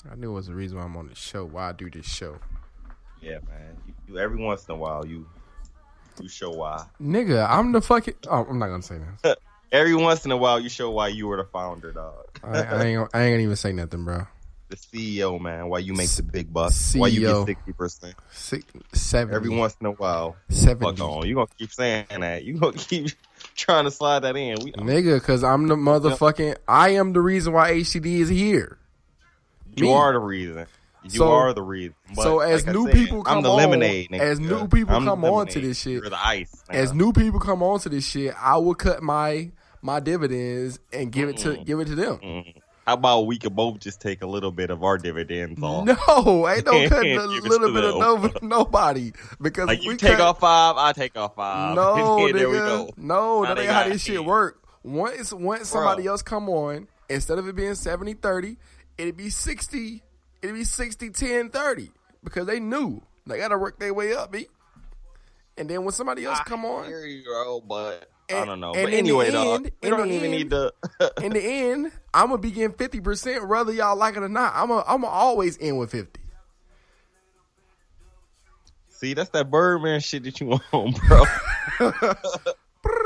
I knew it was the reason why I'm on the show. Why I do this show. Yeah, man. You every once in a while you show why. Nigga, I'm the fucking. Oh, I'm not gonna say that. Every once in a while you show why you were the founder, dog. I ain't gonna even say nothing, bro. The CEO, man. Why you make the big bucks? CEO. Why you get 60%? 70. Every once in a while. 70. Fuck on. You gonna keep saying that. You gonna keep trying to slide that in. Nigga, cause I'm the motherfucking. I am the reason why HCD is here. You are the reason. You are the reason. But so as like new said, people come I'm the lemonade, nigga. as new people come on to this shit, you're the ice. Nigga. As new people come on to this shit, I will cut my dividends and give it to them. How about we could both just take a little bit of our dividends off? No, ain't no cutting a little bit of nobody because like you take off 5, I take off 5. No, nigga, there we go. No, that ain't how this shit work. Once somebody else come on, instead of it being 70-30, it'd be 60. It'd be 60-10-30 because they knew they gotta work their way up, B. And then when somebody else come on, here you go, but I don't know. And but anyway, dog, we don't even need to. In the end, I'm gonna be getting 50%, whether y'all like it or not. I'm gonna always end with 50. See, that's that Birdman shit that you want, bro.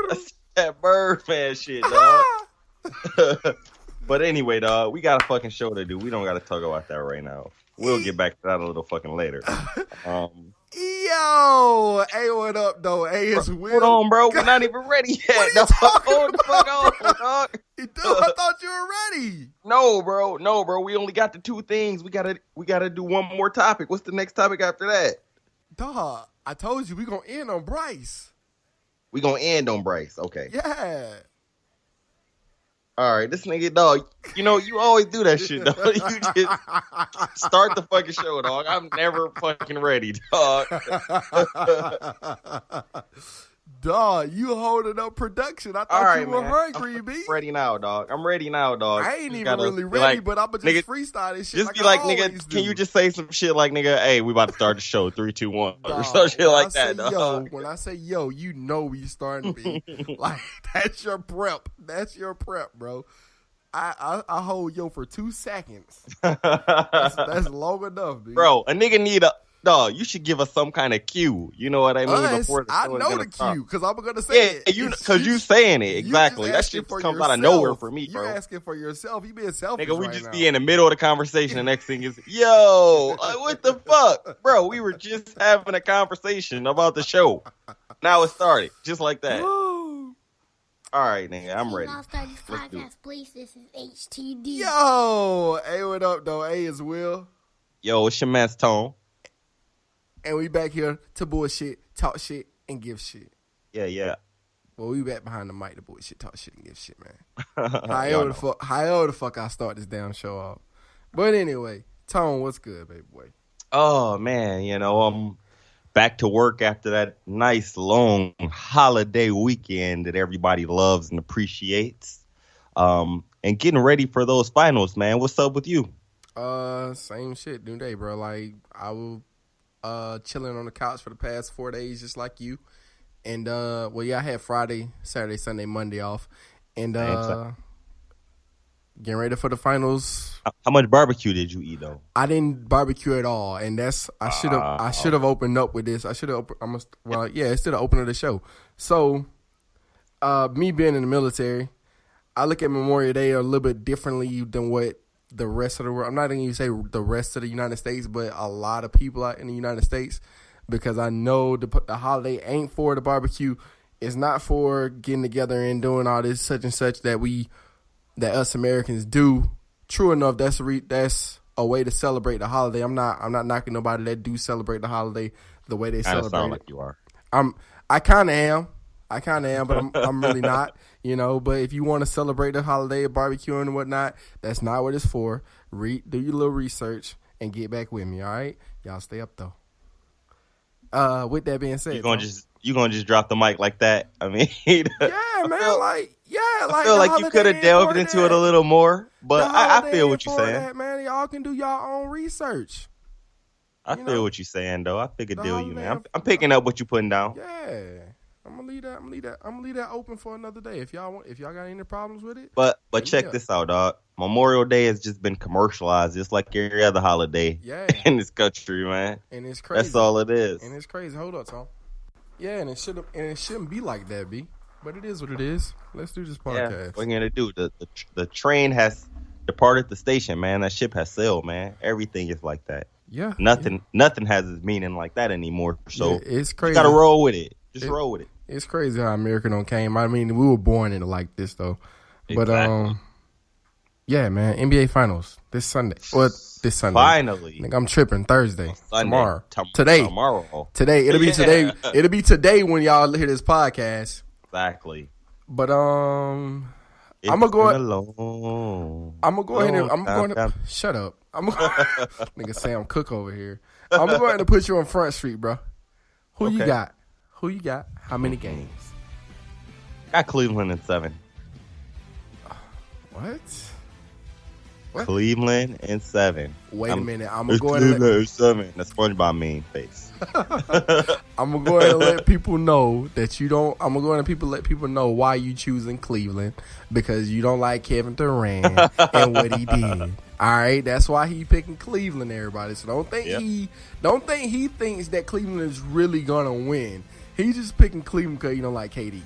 That's that Birdman shit, dog. But anyway, dog, we got a fucking show to do. We don't got to talk about that right now. We'll get back to that a little fucking later. Yo, hey, what up, though? Hey, it's Will. Hold on, bro. We're not even ready yet. Hold the fuck on, dog. Dude, I thought you were ready. No, bro. We only got the 2 things. We gotta do one more topic. What's the next topic after that? Dog, I told you we gonna end on Bryce. We gonna end on Bryce. Okay. Yeah. All right, this nigga, dog, you know, you always do that shit, dog. You just start the fucking show, dog. I'm never fucking ready, dog. Dog, you holding up production. I thought you were hungry, B. I'm ready now, dog. I ain't even really ready, but I'm going to just freestyle this shit. Just be like, nigga, can you just say some shit like, nigga, hey, we about to start the show, 3, 2, 1, or some shit like that, dog. When I say yo, you know we starting to be. Like, that's your prep. That's your prep, bro. I hold yo for 2 seconds. That's long enough, dude. Bro, a nigga need a... Dog, you should give us some kind of cue. You know what I mean? Before the show I know the cue because I'm gonna say it. Yeah, because you saying it exactly. That shit comes out of nowhere for me, bro. You asking for yourself. You being selfish, nigga. We just be in the middle of the conversation. The next thing is, yo, what the fuck, bro? We were just having a conversation about the show. Now it started just like that. All right, nigga, I'm ready. Podcast, please. This is HTD. Yo, hey, what up, though? Hey, it's Will. Yo, it's your man's Tone. And we back here to bullshit, talk shit, and give shit. Yeah. Well, we back behind the mic to bullshit, talk shit, and give shit, man. However the fuck I start this damn show off. But anyway, Tone, what's good, baby boy? Oh, man, you know, I'm back to work after that nice, long holiday weekend that everybody loves and appreciates. And getting ready for those finals, man. What's up with you? Same shit, new day, bro. Like, I will... chilling on the couch for the past 4 days, just like you. And, I had Friday, Saturday, Sunday, Monday off. And, getting ready for the finals. How much barbecue did you eat, though? I didn't barbecue at all. And that's, I should have opened up with this. I should have, instead of opening the show. So, me being in the military, I look at Memorial Day a little bit differently than what the rest of the world. I'm not even going to say the rest of the United States, but a lot of people out in the United States, because I know the holiday ain't for the barbecue. It's not for getting together and doing all this such and such that us Americans do. True enough, that's a way to celebrate the holiday. I'm not knocking nobody that do celebrate the holiday the way they celebrate. Sound like you are. I kind of am. But I'm really not, you know. But if you want to celebrate the holiday, barbecuing and whatnot, that's not what it's for. Do your little research and get back with me, all right? Y'all stay up, though. With that being said, you gonna just drop the mic like that? I mean, yeah, man, I feel like you could have delved into it a little more, but I feel what you're saying. That, man, y'all can do y'all own research. I feel what you're saying, though. I figure deal you, man. I'm picking up what you're putting down. Yeah. I'm gonna leave that open for another day. If y'all got any problems with it. But check this out, dog. Memorial Day has just been commercialized, just like every other holiday in this country, man. And it's crazy. That's all it is. And it's crazy. Hold up, Tom. Yeah, and it shouldn't be like that, B. But it is what it is. Let's do this podcast. Yeah, what are you gonna do? The train has departed the station, man. That ship has sailed, man. Everything is like that. Yeah. Nothing has its meaning like that anymore. So it's crazy. You gotta roll with it. Just roll with it. It's crazy how America don't came. I mean, we were born into like this though. Exactly. But yeah, man. NBA Finals this Sunday. Well, this Sunday. Finally. I think I'm tripping. Thursday. Sunday. Tomorrow. Tomorrow. Today. It'll be today. It'll be today when y'all hear this podcast. Exactly. But I'm gonna go ahead and shut up. Nigga Sam Cook over here. I'm gonna go ahead and put you on Front Street, bro. Who you got? How many games? Got Cleveland in 7. What? Cleveland in 7. Wait a minute. I'm gonna go ahead and let 7. The SpongeBob meme face. I'm gonna go ahead and let people know that you don't. I'm gonna go ahead and let people know why you choosing Cleveland, because you don't like Kevin Durant and what he did. All right, that's why he picking Cleveland. Everybody, so don't think he thinks that Cleveland is really gonna win. He's just picking Cleveland because you don't like KD.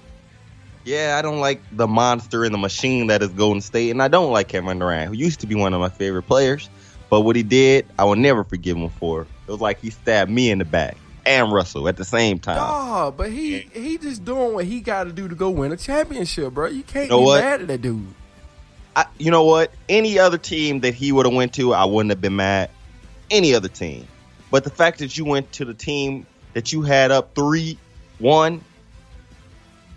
Yeah, I don't like the monster in the machine that is Golden State, and I don't like Kevin Durant, who used to be one of my favorite players. But what he did, I will never forgive him for. It was like he stabbed me in the back and Russell at the same time. Oh, but he just doing what he got to do to go win a championship, bro. You can't be mad at that dude. You know what? Any other team that he would have went to, I wouldn't have been mad. Any other team. But the fact that you went to the team that you had up 3-1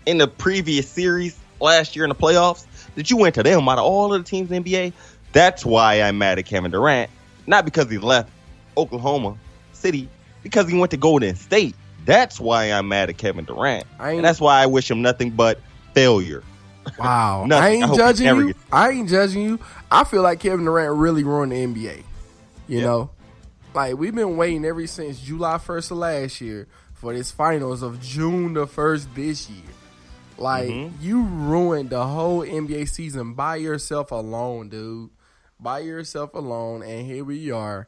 in the previous series last year in the playoffs, that you went to them out of all of the teams in the NBA, that's why I'm mad at Kevin Durant. Not because he left Oklahoma City, because he went to Golden State. That's why I'm mad at Kevin Durant. And that's why I wish him nothing but failure. Wow. I ain't judging you. I feel like Kevin Durant really ruined the NBA. You know? Like, we've been waiting ever since July 1st of last year for this finals of June the 1st this year. Like, you ruined the whole NBA season by yourself alone, dude. By yourself alone. And here we are.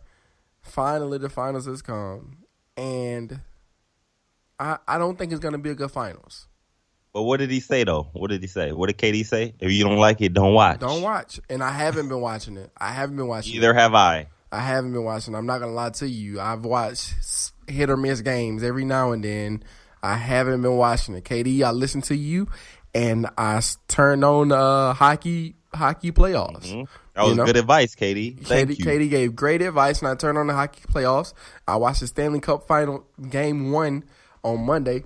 Finally, the finals has come. And I don't think it's going to be a good finals. But what did he say, though? What did he say? What did KD say? If you don't like it, don't watch. Don't watch. And I haven't been watching it. Either have I. I haven't been watching. I'm not going to lie to you. I've watched hit or miss games every now and then. I haven't been watching it. KD, I listened to you, and I turned on hockey playoffs. That was good advice, KD. Thank you. KD gave great advice, and I turned on the hockey playoffs. I watched the Stanley Cup final game 1 on Monday.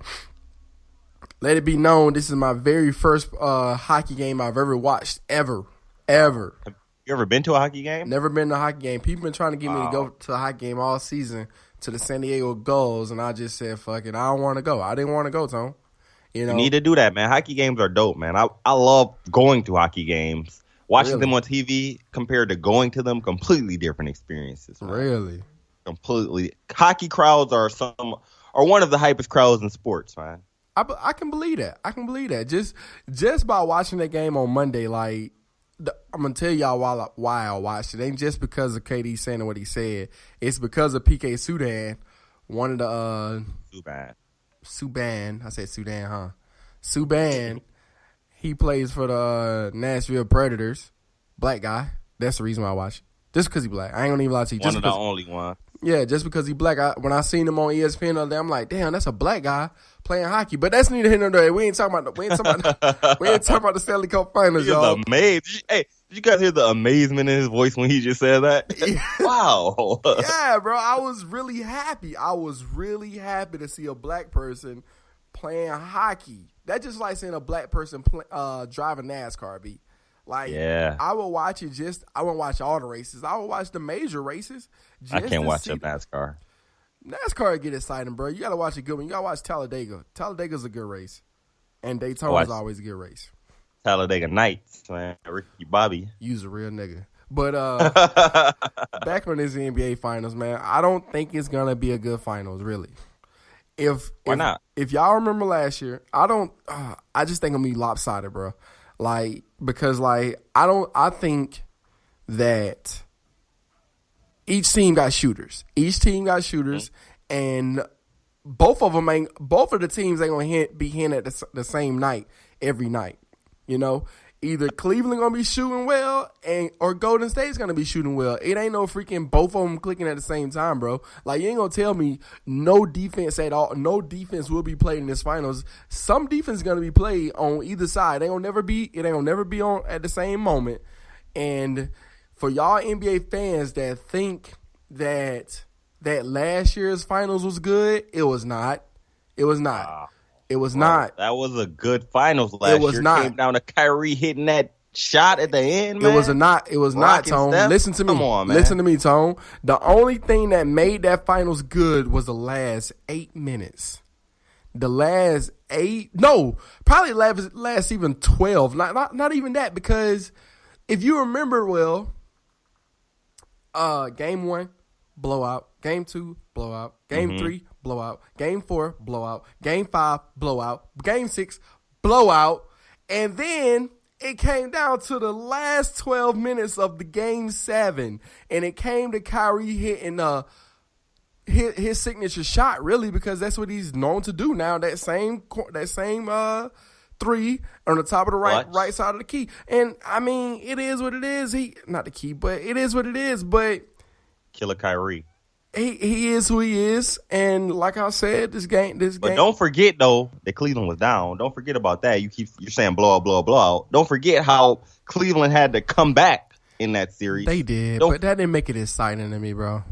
Let it be known, this is my very first hockey game I've ever watched, ever. You ever been to a hockey game? Never been to a hockey game. People been trying to get me to go to a hockey game all season, to the San Diego Gulls, and I just said, fuck it, I don't want to go. I didn't want to go, Tom. You need to do that, man. Hockey games are dope, man. I love going to hockey games. Watching them on TV compared to going to them, completely different experiences. Man. Really? Completely. Hockey crowds are one of the hypest crowds in sports, man. I can believe that. Just by watching that game on Monday, like, I'm going to tell y'all why I watched it. It ain't just because of KD saying what he said. It's because of PK Subban, one of the Subban. I said Sudan, huh? Subban. He plays for the Nashville Predators. Black guy. That's the reason why I watch it. Just because he black. I ain't going to even lie to you. One of the only one. Yeah, just because he black. When I seen him on ESPN the other day, I'm like, damn, that's a black guy playing hockey. But that's neither here nor there. We ain't talking about the Stanley Cup Finals, y'all. Amazed. Hey, did you guys hear the amazement in his voice when he just said that? Wow. Yeah, bro. I was really happy. To see a black person playing hockey. That's just like seeing a black person driving NASCAR, B. Like, yeah. I would watch it I wouldn't watch all the races. I would watch the major races. I can't watch a NASCAR. NASCAR get exciting, bro. You got to watch a good one. You got to watch Talladega. Talladega's a good race. And Daytona's always a good race. Talladega Nights, man. Ricky Bobby. You's a real nigga. But back on this NBA Finals, man, I don't think it's going to be a good finals, really. Why not? If y'all remember last year, I just think I'm gonna be lopsided, bro. Like, because like I think that each team got shooters. And both of the teams ain't gonna be hitting at the same night every night. You know, either Cleveland gonna be shooting well or Golden State's gonna be shooting well. It ain't no freaking both of them clicking at the same time, bro. Like, you ain't gonna tell me no defense at all. No defense will be played in this finals. Some defense is gonna be played on either side. It ain't gonna never be on at the same moment. And for y'all NBA fans that think that last year's finals was good, it was not. It was not. It was not. That was a good finals last year. It came down to Kyrie hitting that shot at the end, man. It was not, Tone. Listen to me. Come on, man. Listen to me, Tone. The only thing that made that finals good was the last 8 minutes. Probably last even 12. Not even that, because if you remember well, game 1, blowout. Game 2, blowout. Game 3, blowout. Game 4, blowout. Game 5, blowout. Game 6, blowout. And then it came down to the last 12 minutes of the game 7, and it came to Kyrie hitting his signature shot, really, because that's what he's known to do now. That same three on the top of the right side of the key. And I mean, it is what it is. Not the key, but it is what it is. But Killer Kyrie. He is who he is, and like I said, this game. But don't forget though that Cleveland was down. Don't forget about that. You're saying blowout. Don't forget how Cleveland had to come back in that series. They did, but that didn't make it exciting to me, bro.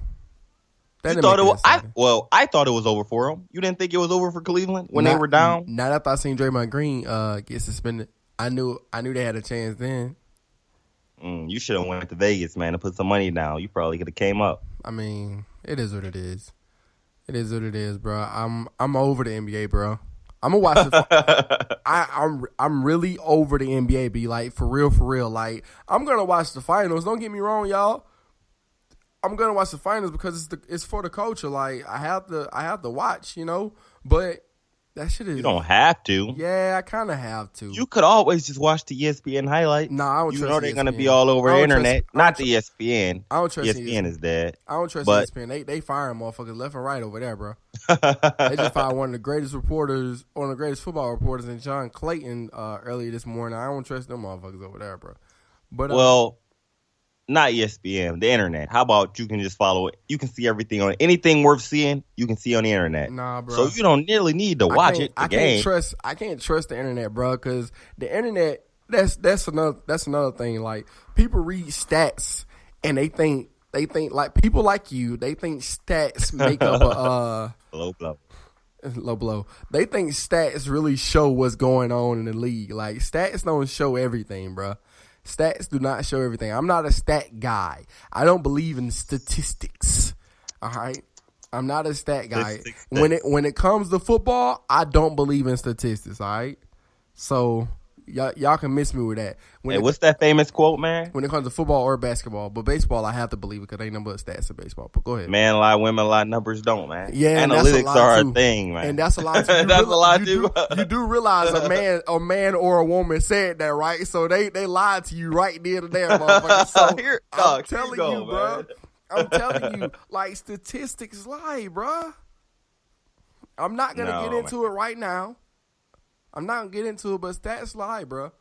I thought it was over for them. You didn't think it was over for Cleveland when they were down? Not after I seen Draymond Green get suspended. I knew they had a chance then. You should have went to Vegas, man, to put some money down. You probably could have came up. I mean, it is what it is. It is what it is, bro. I'm over the NBA, bro. I'm gonna watch it. I'm really over the NBA. Be like, for real. Like, I'm gonna watch the finals. Don't get me wrong, y'all. I'm gonna watch the finals because it's for the culture. Like, I have to watch, you know. But that shit is. You don't have to. Yeah, I kind of have to. You could always just watch the ESPN highlight. Nah, I don't trust. You know they're gonna be all over the internet. Not the ESPN. I don't trust ESPN. Is dead. I don't trust ESPN. They firing motherfuckers left and right over there, bro. They just fired one of the greatest reporters, one of the greatest football reporters, in John Clayton earlier this morning. I don't trust them motherfuckers over there, bro. But not ESPN, the internet. How about you can just follow it? You can see everything on anything worth seeing. You can see on the internet. Nah, bro. So you don't nearly need to watch it. I can't trust the internet, bro, because the internet. That's another thing. Like, people read stats and they think like people like you. They think stats make up a low blow. They think stats really show what's going on in the league. Like, stats don't show everything, bro. Stats do not show everything. I'm not a stat guy. I don't believe in statistics. All right, I'm not a stat guy. When it comes to football, I don't believe in statistics. All right, so y'all can miss me with that. What's that famous quote, man? When it comes to football or basketball, but baseball, I have to believe it because ain't no but stats in baseball. But go ahead. Man lie, women lie, numbers don't, man. Yeah, analytics are a thing, man. And that's a lot too. That's a lot too. You do realize a man or a woman said that, right? So they lied to you right there and there, motherfucker. So I'm telling you, bro. I'm telling you, like, statistics lie, bro. I'm not gonna get into it right now. I'm not going to get into it, but stats lie, bro.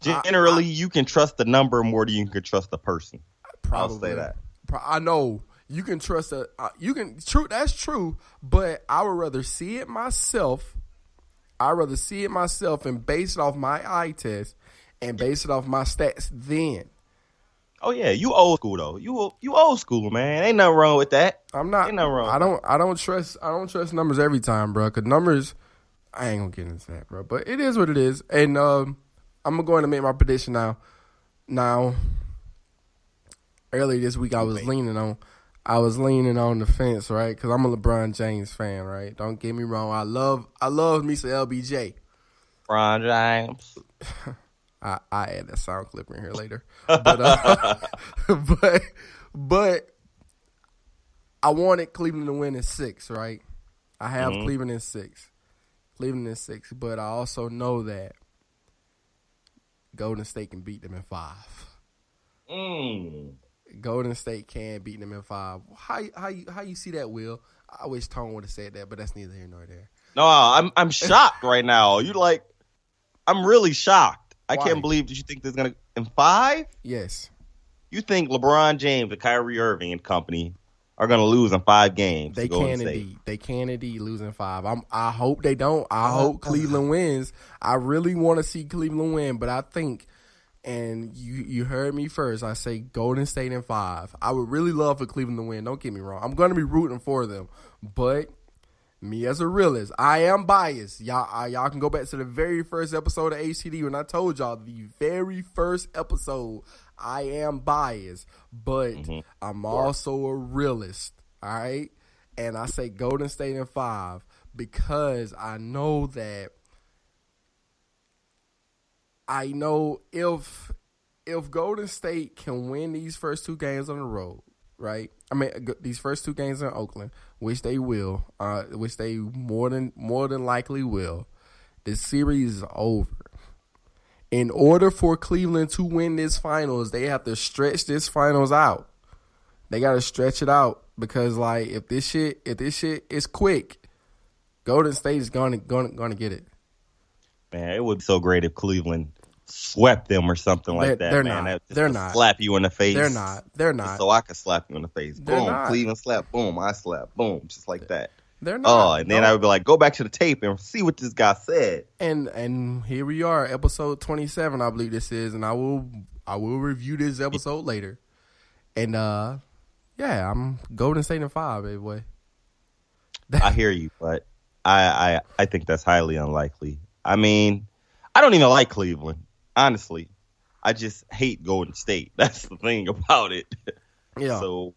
Generally, you can trust the number more than you can trust the person. Probably. I'll say that. I know. You can trust that's true, but I would rather see it myself. I'd rather see it myself and base it off my eye test and base it off my stats then. Oh, yeah. You old school, though. You old school, man. Ain't nothing wrong with that. I'm not. Ain't nothing wrong. I don't trust numbers every time, bro, because numbers – I ain't gonna get into that, bro. But it is what it is. And I'm going to make my prediction now. Now, earlier this week I was leaning on the fence, right? Because I'm a LeBron James fan, right? Don't get me wrong. I love me some LBJ. LeBron James. I add that sound clip in here later. But but I wanted Cleveland to win in 6, right? I have Cleveland in 6. Cleveland in 6, but I also know that Golden State can beat them in 5. Golden State can beat them in 5. How you see that, Will? I wish Tone would have said that, but that's neither here nor there. No, I'm shocked right now. I'm really shocked. I can't believe that you think there's gonna in 5. Yes. You think LeBron James and Kyrie Irving and company are gonna lose in 5 games? They can indeed. They can indeed lose in 5. I hope they don't. I hope Cleveland wins. I really want to see Cleveland win, but I think, and you heard me first, I say Golden State in 5. I would really love for Cleveland to win. Don't get me wrong. I'm going to be rooting for them, but me as a realist, I am biased. Y'all can go back to the very first episode of HTD when I told y'all the very first episode. I am biased, but I'm also a realist. All right, and I say Golden State in 5 because I know that. I know if Golden State can win these first 2 games on the road, right? I mean, these first 2 games in Oakland, which they will, which they more than likely will, the series is over. In order for Cleveland to win this finals, they have to stretch this finals out. They got to stretch it out because, like, if this shit is quick, Golden State is gonna get it. Man, it would be so great if Cleveland swept them or something like that. They're man. not. Just They're to not. Slap you in the face. They're not. They're not. So I can slap you in the face. They're Boom. not. Cleveland slap. Boom. I slap. Boom. Just like that. They're not. And then I would be like, go back to the tape and see what this guy said. And here we are, episode 27, I believe this is, and I will review this episode later. And yeah, I'm Golden State in 5, baby boy. I hear you, but I think that's highly unlikely. I mean, I don't even like Cleveland, honestly. I just hate Golden State. That's the thing about it. Yeah. So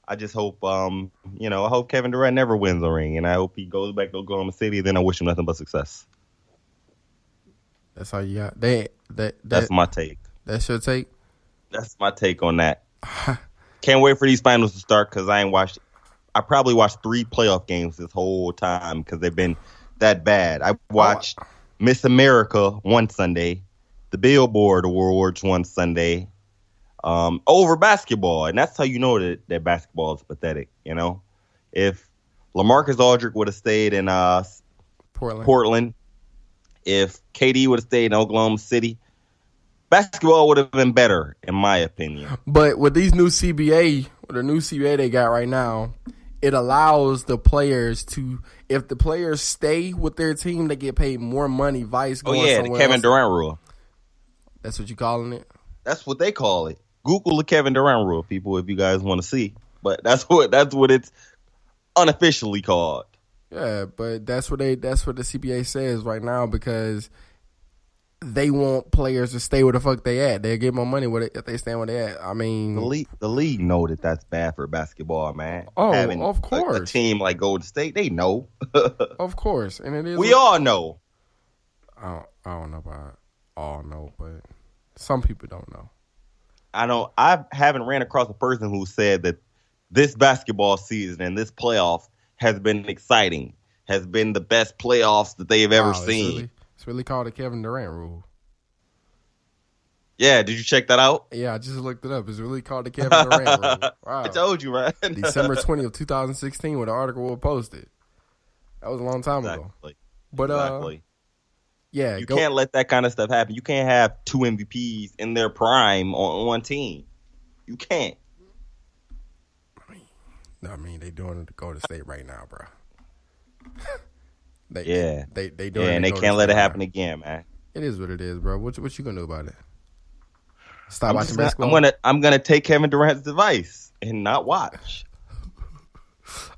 I just hope, I hope Kevin Durant never wins a ring, and I hope he goes back to Oklahoma City. Then I wish him nothing but success. That's all you got. That's my take. That's your take? That's my take on that. Can't wait for these finals to start because I probably watched 3 playoff games this whole time because they've been that bad. I watched Miss America one Sunday, the Billboard Awards one Sunday, over basketball. And that's how you know that basketball is pathetic, you know? If LaMarcus Aldridge would have stayed in Portland, if KD would have stayed in Oklahoma City, basketball would have been better, in my opinion. But with these new CBA, the new CBA they got right now, it allows the players to, if the players stay with their team, they get paid more money. Vice going somewhere the Kevin else. Durant rule. That's what you calling it? That's what they call it. Google the Kevin Durant rule, people, if you guys want to see. But that's what it's unofficially called. Yeah, but that's what the CBA says right now because they want players to stay where the fuck they at. They'll get more money if they stay where they at. I mean, the league know that's bad for basketball, man. Oh, having of course. A team like Golden State, they know. Of course, and it is. We all know. I don't know about all know, but some people don't know. I haven't ran across a person who said that this basketball season and this playoff has been exciting, has been the best playoffs that they've ever seen. It's really called the Kevin Durant rule. Yeah, did you check that out? Yeah, I just looked it up. It's really called the Kevin Durant rule. Wow. I told you, man. December 20th, 2016, when the article was posted. That was a long time ago. But exactly. Yeah, you can't let that kind of stuff happen. You can't have 2 MVPs in their prime on one team. You can't. I mean, they doing it to Golden State right now, bro. They doing it. And they can't let it happen again, man. It is what it is, bro. What you gonna do about it? Stop watching basketball. I'm gonna take Kevin Durant's advice and not watch.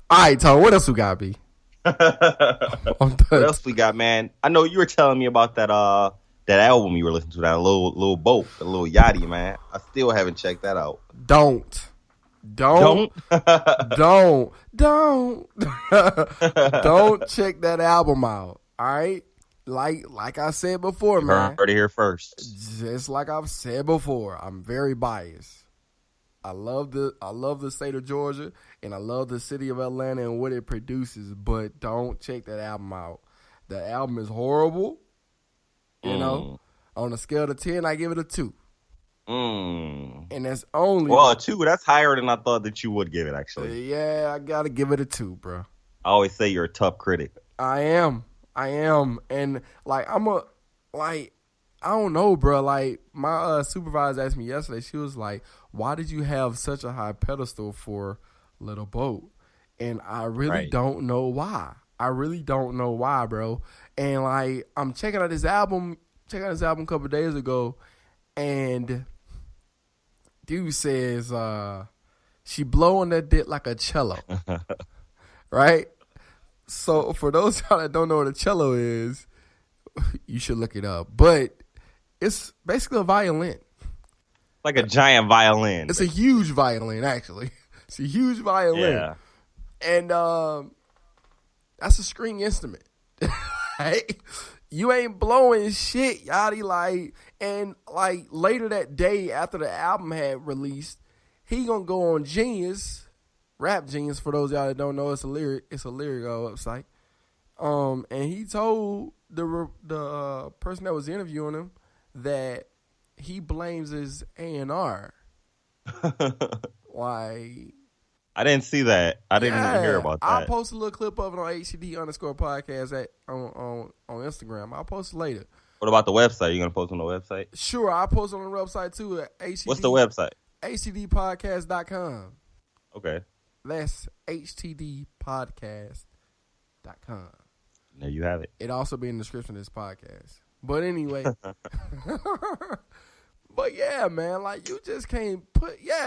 All right, Tom. What else we got, B? What else we got, man? I know you were telling me about that album you were listening to, that little boat, the little yachty, man. I still haven't checked that out. Don't check that album out. All right, like I said before, man. Heard it here first. Just like I've said before, I'm very biased. I love the state of Georgia, and I love the city of Atlanta and what it produces. But don't check that album out. The album is horrible. You know, on a scale of 10, I give it a 2. And that's only a 2. That's higher than I thought that you would give it. Actually, yeah, I gotta give it a 2, bro. I always say you're a tough critic. I am, and like I don't know, bro. Like my supervisor asked me yesterday. She was like, "Why did you have such a high pedestal for Little Boat?" And I really don't know why. I really don't know why, bro. And like I'm checking out this album a couple of days ago, and dude says she blowing that dick like a cello, right? So for those y'all that don't know what a cello is, you should look it up. But it's basically a violin. Like a giant violin. It's a huge violin, actually. It's a huge violin. Yeah. And that's a string instrument. Right? You ain't blowing shit, Yachty. Like, and like later that day after the album had released, he gonna go on Genius, Rap Genius. For those y'all that don't know, it's a lyric website. And he told the person that was interviewing him that he blames his A&R. Like, I didn't see that. I didn't even hear about that. I'll post a little clip of it on HTD_podcast on Instagram. I'll post it later. What about the website? You gonna post on the website? Sure, I'll post it on the website too at HTD. What's the website? HTDpodcast.com. Okay. That's HTDpodcast.com. There you have it. It'll also be in the description of this podcast. But anyway. But yeah, man, like you just can't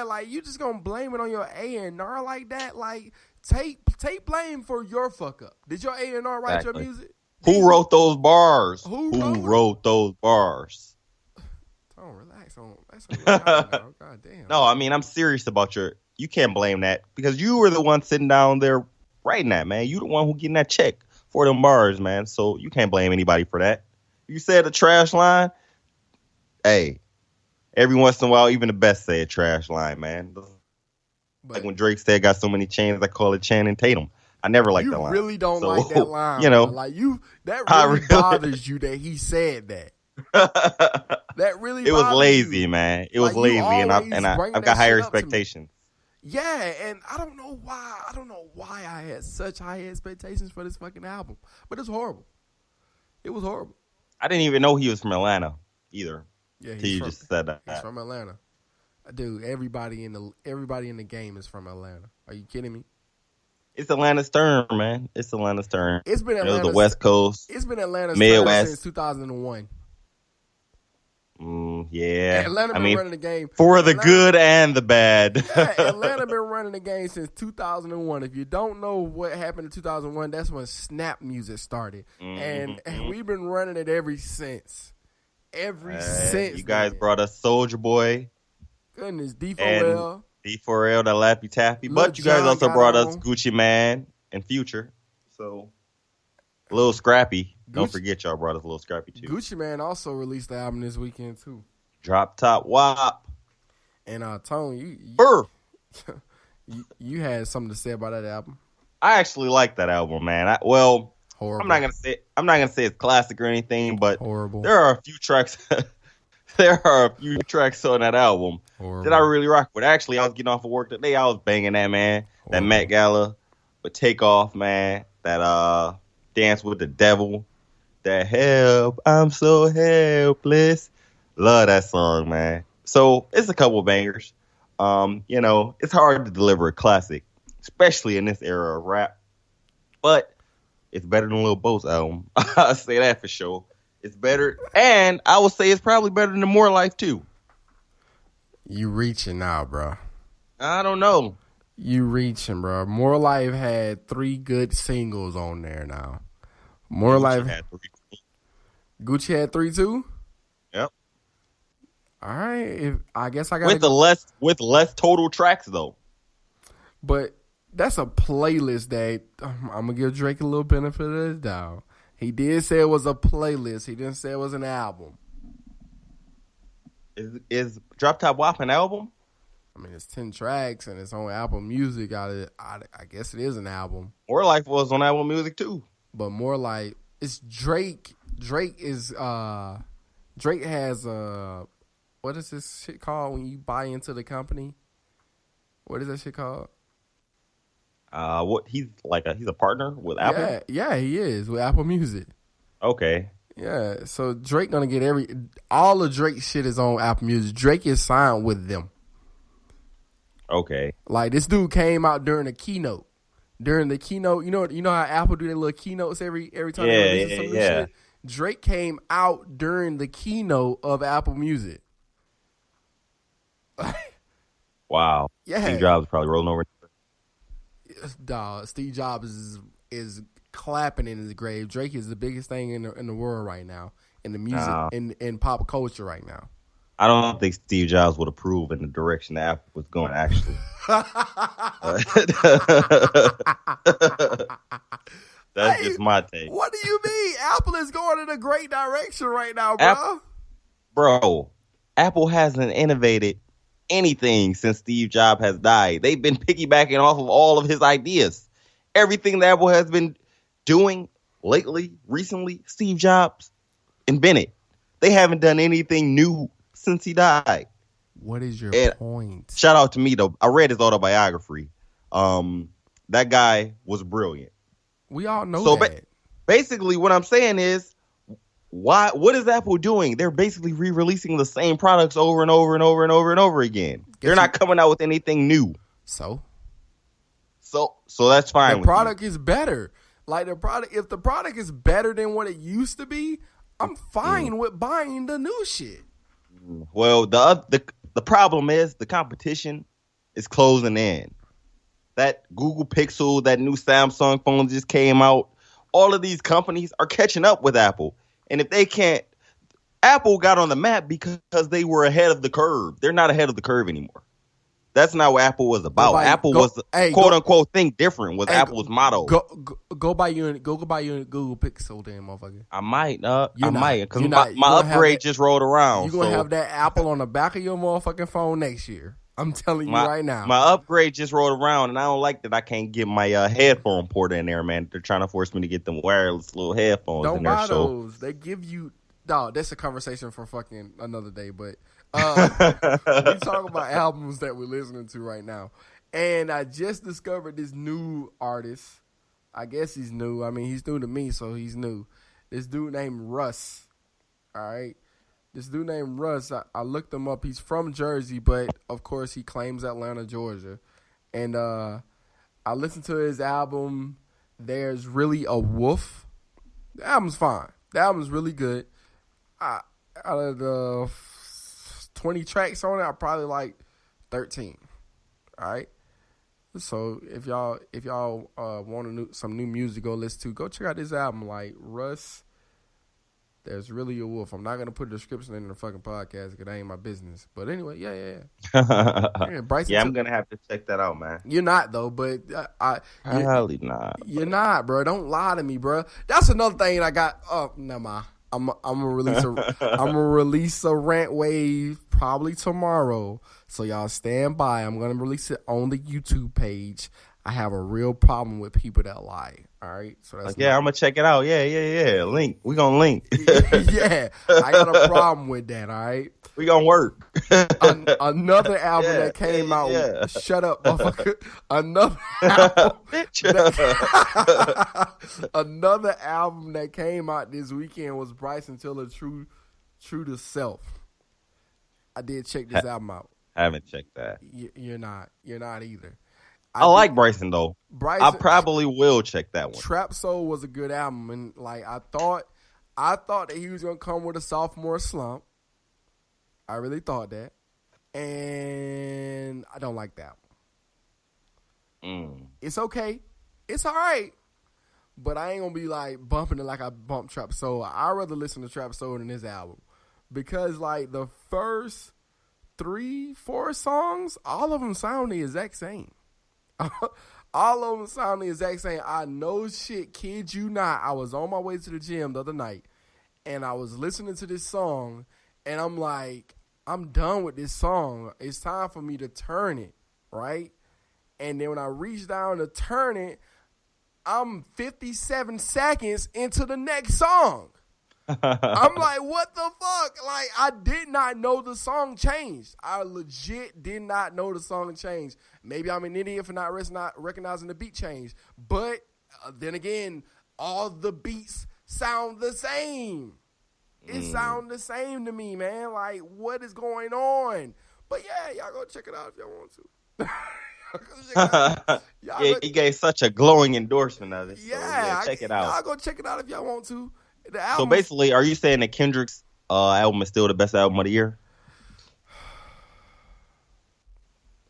like you just gonna blame it on your A&R like that. Like take blame for your fuck up. Did your A&R write your music? Who wrote those bars? Who wrote those bars? Don't relax on God damn. No, I mean I'm serious about you can't blame that because you were the one sitting down there writing that, man. You the one who getting that check for them bars, man. So you can't blame anybody for that. You said a trash line. Hey, every once in a while, even the best say a trash line, man. Like when Drake said, "Got so many chains, I call it Channing Tatum." I never liked that line. You really don't like that line, you know. Man. Like that really bothers you that he said that. That really it was lazy, man. It was lazy, and I've got higher expectations. Yeah, and I don't know why I had such high expectations for this fucking album, but it's horrible. It was horrible. I didn't even know he was from Atlanta either. Yeah, just said that. He's from Atlanta. Dude, everybody in the game is from Atlanta. Are you kidding me? It's Atlanta's turn, man. It's Atlanta's turn. It's been Atlanta's, the West Coast. It's been Atlanta's Midwest turn since 2001. Yeah. Atlanta been running the game. For the good and the bad. Yeah, Atlanta been running the game since 2001. If you don't know what happened in 2001, that's when Snap music started. And we've been running it ever since. Since. You guys brought us Soulja Boy. Goodness, D4L. D4L, that Lappy Tappy. But you guys also brought us Gucci Man and Future. So, a little Scrappy. Don't forget y'all brought us a little Scrappy too. Gucci Man also released the album this weekend too. Drop Top WAP. And Tone, you had something to say about that album. I actually like that album, man. Horrible. I'm not gonna say it's classic or anything, but horrible. There are a few tracks. There are a few tracks on that album that I really rock with. Actually, I was getting off of work today. I was banging that, man. Horrible. That Met Gala, but Take Off, man. That Dance with the Devil. That Help, I'm so helpless. Love that song, man. So it's a couple bangers. It's hard to deliver a classic, especially in this era of rap. But it's better than Lil Bo's album. I'll say that for sure. It's better, and I would say it's probably better than More Life too. You reaching now, bro. I don't know. You reaching, bro. More Life had 3 good singles on there now. More Gucci Life had 3. Gucci had 3 too? Yep. All right. I guess I got with less total tracks though. But that's a playlist that I'm gonna give Drake a little benefit of the doubt. He did say it was a playlist. He didn't say it was an album. Is Drop Top WAP an album? I mean, it's 10 tracks and it's on Apple Music. I guess it is an album. More Life was on Apple Music too. But More Life, it's Drake. Drake has what is this shit called when you buy into the company? What is that shit called? What he's a partner with Apple? Yeah, he is with Apple Music. Okay. Yeah, so Drake gonna get all of Drake's shit is on Apple Music. Drake is signed with them. Okay. Like this dude came out during the keynote. During the keynote, you know how Apple do their little keynotes every time they release some new shit? Drake came out during the keynote of Apple Music. Wow. Yeah. Steve Jobs probably rolling over. Dog, Steve Jobs is clapping in his grave. Drake is the biggest thing in the world right now, in the music, in pop culture right now. I don't think Steve Jobs would approve in the direction that Apple was going, actually. That's just my take. What do you mean? Apple is going in a great direction right now, bro. Bro, Apple hasn't innovated anything since Steve Jobs has died. They've been piggybacking off of all of his ideas. Everything that Apple has been doing recently, Steve Jobs invented. They haven't done anything new since he died. What is your point? Shout out to me, though. I read his autobiography. That guy was brilliant. We all know that. Basically, what I'm saying is, what is Apple doing? They're basically re-releasing the same products over and over and over and over and over again. They're not coming out with anything new. So that's fine. The product is better. Like if the product is better than what it used to be, I'm fine with buying the new shit. Well, the problem is the competition is closing in. That Google Pixel, that new Samsung phone just came out. All of these companies are catching up with Apple. And if they can't, Apple got on the map because they were ahead of the curve. They're not ahead of the curve anymore. That's not what Apple was about. Apple was quote unquote think different was Apple's motto. Go buy you a Google Pixel, then, motherfucker. I might, because my upgrade just rolled around. You're gonna have that Apple on the back of your motherfucking phone next year. I'm telling you right now. My upgrade just rolled around, and I don't like that I can't get my headphone port in there, man. They're trying to force me to get them wireless little headphones in there. Don't buy those. They give you... Dog, that's a conversation for fucking another day, but we talk about albums that we're listening to right now. And I just discovered this new artist. I guess he's new. I mean, he's new to me, so he's new. This dude named Russ. All right? This dude named Russ, I looked him up. He's from Jersey, but of course he claims Atlanta, Georgia. And I listened to his album, There's Really a Wolf. The album's fine. The album's really good. Out of the 20 tracks on it, I probably like 13. All right? So if y'all want some new music to go listen to, go check out this album. Like Russ, There's Really a Wolf. I'm not going to put a description in the fucking podcast because that ain't my business. But anyway, yeah. Bryson, I'm going to have to check that out, man. You're not, though, but Probably not. You're not, bro. Don't lie to me, bro. That's another thing I got. Oh, never mind. I'm gonna release a rant wave probably tomorrow. So y'all stand by. I'm gonna release it on the YouTube page. I have a real problem with people that lie. All right, so that's I'm gonna check it out. Yeah. Link. We gonna link. Yeah, I got a problem with that. All right, we gonna work. Another album that came out. Yeah. Shut up, motherfucker. Another album that came out this weekend was Bryson Tiller, True to Self. I did check this album out. I haven't checked that. You're not either. I like Bryson though. I probably will check that one. Trap Soul was a good album, and like I thought that he was gonna come with a sophomore slump. I really thought that, and I don't like that one. It's okay, it's all right, but I ain't gonna be like bumping it like I bump Trap Soul. I'd rather listen to Trap Soul than this album because like the first 3-4 songs, all of them sound the exact same. All of them sound the exact same. I know shit, kid you not. I was on my way to the gym the other night, and I was listening to this song, and I'm like, I'm done with this song. It's time for me to turn it, right? And then when I reach down to turn it, I'm 57 seconds into the next song. I'm like, what the fuck? Like, I did not know the song changed. I legit did not know the song changed. Maybe I'm an idiot for not recognizing the beat change. But then again, all the beats sound the same. It sounds the same to me, man. Like, what is going on? But yeah, y'all go check it out if y'all want to. Yeah, he gave such a glowing endorsement of it. So Yeah, check it out. Y'all go check it out if y'all want to. So basically, are you saying that Kendrick's album is still the best album of the year?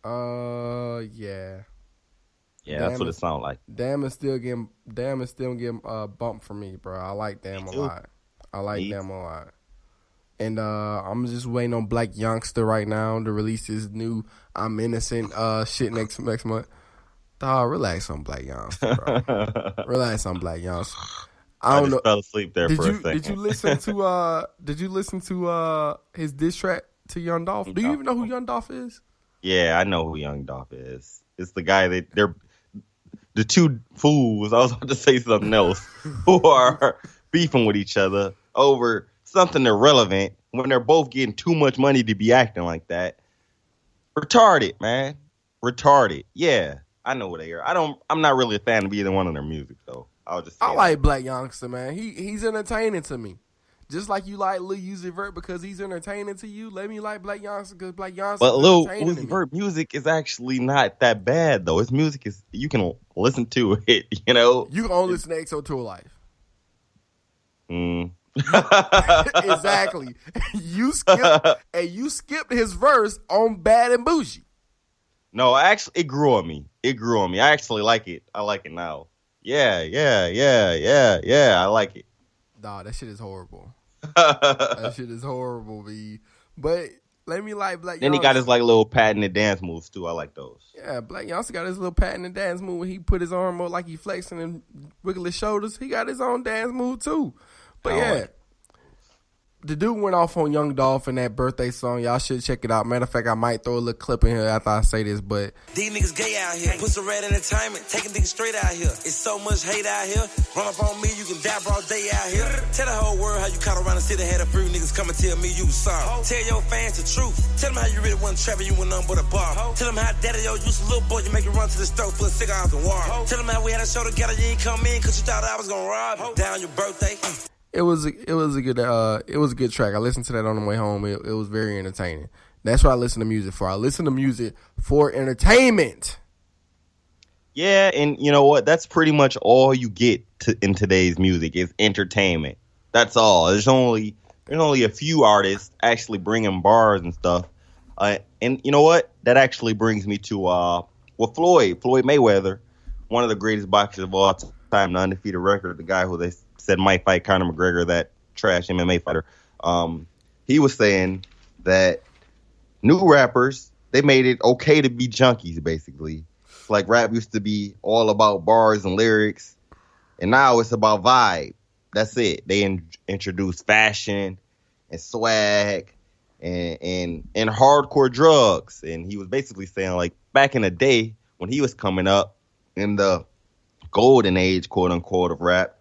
Yeah. Yeah, that's what it sounds like. Damn is still getting bumped for me, bro. I like Damn a lot. Damn a lot. And I'm just waiting on Black Youngster right now to release his new I'm Innocent shit next month. Dawg, relax on Black Youngster, bro. Relax on Black Youngster. I just fell asleep there for a second. Did you listen to his diss track to Young Dolph? Do you even know who Young Dolph is? Yeah, I know who Young Dolph is. It's the guy that they're the two fools. I was about to say something else who are beefing with each other over something irrelevant when they're both getting too much money to be acting like that. Retarded, man. Retarded. Yeah, I know what they are. I'm not really a fan of either one of their music though. I like Black Youngster, man. He's entertaining to me. Just like you like Lil Uzi Vert because he's entertaining to you, let me like Black Youngster because Black Youngster is entertaining to me. But Lil Uzi Vert music is actually not that bad, though. His music is, you can listen to it, you know? You can only listen to XO Tour Life. Exactly. You skipped his verse on Bad and Bougie. No, actually, it grew on me. I actually like it. I like it now. Yeah. I like it. Nah, that shit is horrible. That shit is horrible, B. But let me like Black Youngster. Then he got his like little patented dance moves too. I like those. Yeah, Black Youngster got his little patented dance move. When he put his arm up like he flexing and wiggle his shoulders. He got his own dance move too. But yeah. The dude went off on Young Dolph in that birthday song. Y'all should check it out. Matter of fact, I might throw a little clip in here after I say this, but these niggas gay out here. Put some red entertainment. Taking things straight out here. It's so much hate out here. Run up on me, you can die broad day out here. Tell the whole world how you caught around the city, had a few niggas come and tell me you was sorry. Tell your fans the truth. Tell them how you really wasn't trapping, you went nothing but a bar. Tell them how daddy yo used a little boy, you make it run to the store for cigars and water. Tell them how we had a show together, you ain't come in cause you thought I was gonna rob you. Down your birthday. It was a good track. I listened to that on the way home. It was very entertaining. That's what I listen to music for. I listen to music for entertainment. Yeah, and you know what? That's pretty much all you get in today's music is entertainment. That's all. There's only a few artists actually bringing bars and stuff. And you know what? That actually brings me to Floyd Mayweather, one of the greatest boxers of all time, the undefeated record, the guy who they said might fight Conor McGregor, that trash MMA fighter. He was saying that new rappers, they made it okay to be junkies, basically. Like rap used to be all about bars and lyrics, and now it's about vibe. That's it. They introduced fashion and swag and hardcore drugs. And he was basically saying, like, back in the day when he was coming up in the golden age, quote unquote, of rap,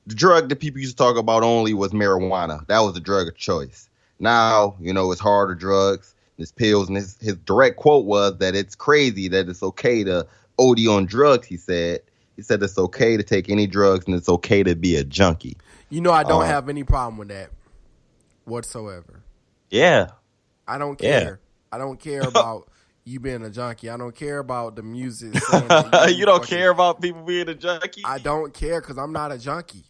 the drug that people used to talk about only was marijuana. That was the drug of choice. Now, you know, it's harder drugs, there's pills, and his direct quote was that it's crazy that it's okay to OD on drugs, he said. He said it's okay to take any drugs and it's okay to be a junkie. You know, I don't have any problem with that whatsoever. Yeah. I don't care. Yeah. I don't care about you being a junkie. I don't care about the music. You don't care about people being a junkie? I don't care because I'm not a junkie.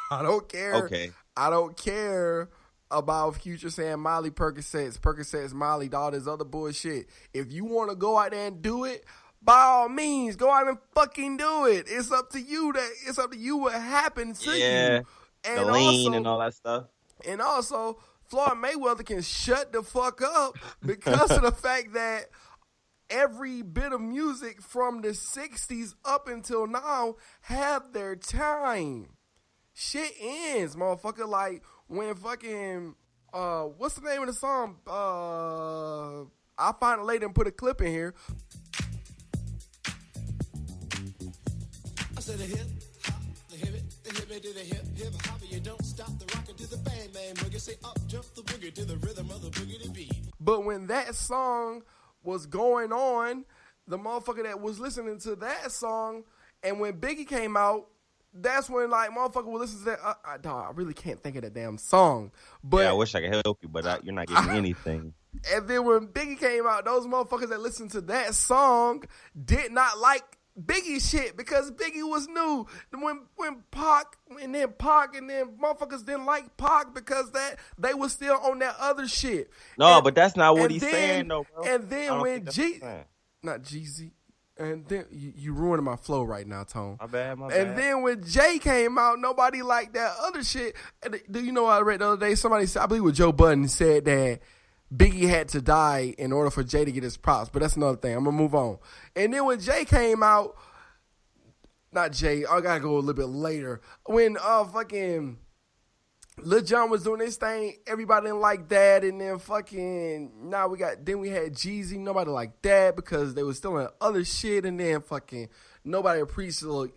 I don't care. Okay. I don't care about Future saying Molly Percocets, Molly, all this other bullshit. If you want to go out there and do it, by all means, go out and fucking do it. It's up to you. It's up to you what happens to you. And the lean and all that stuff. And also, Floyd Mayweather can shut the fuck up because of the fact that every bit of music from the 60s up until now have their time. Shit ends, motherfucker. Like when fucking what's the name of the song? I'll find it later and put a clip in here. I said a hip hop, the hip it to the hip hop, you don't stop the rocket to the bang bang boogie. Say up jump the boogie to the rhythm of the boogie to beat. But when that song was going on, the motherfucker that was listening to that song, and when Biggie came out, that's when like motherfucker would listen to that. Dog, I really can't think of that damn song. But yeah, I wish I could help you, but you're not getting anything. And then when Biggie came out, those motherfuckers that listened to that song did not like Biggie shit because Biggie was new. When Pac and then motherfuckers didn't like Pac because that they was still on that other shit. No, but that's not what he's saying though, bro. And then when not Jeezy, and then you ruining my flow right now, Tone. My bad. And then when Jay came out, nobody liked that other shit. And do you know what I read the other day? Somebody said, I believe it was Joe Budden, said that Biggie had to die in order for Jay to get his props, but that's another thing. I'm gonna move on. And then when Jay came out, not Jay, I gotta go a little bit later. When fucking Lil Jon was doing this thing, everybody didn't like that, and then then we had Jeezy, nobody liked that because they was still in other shit, and then fucking nobody appreciates Lil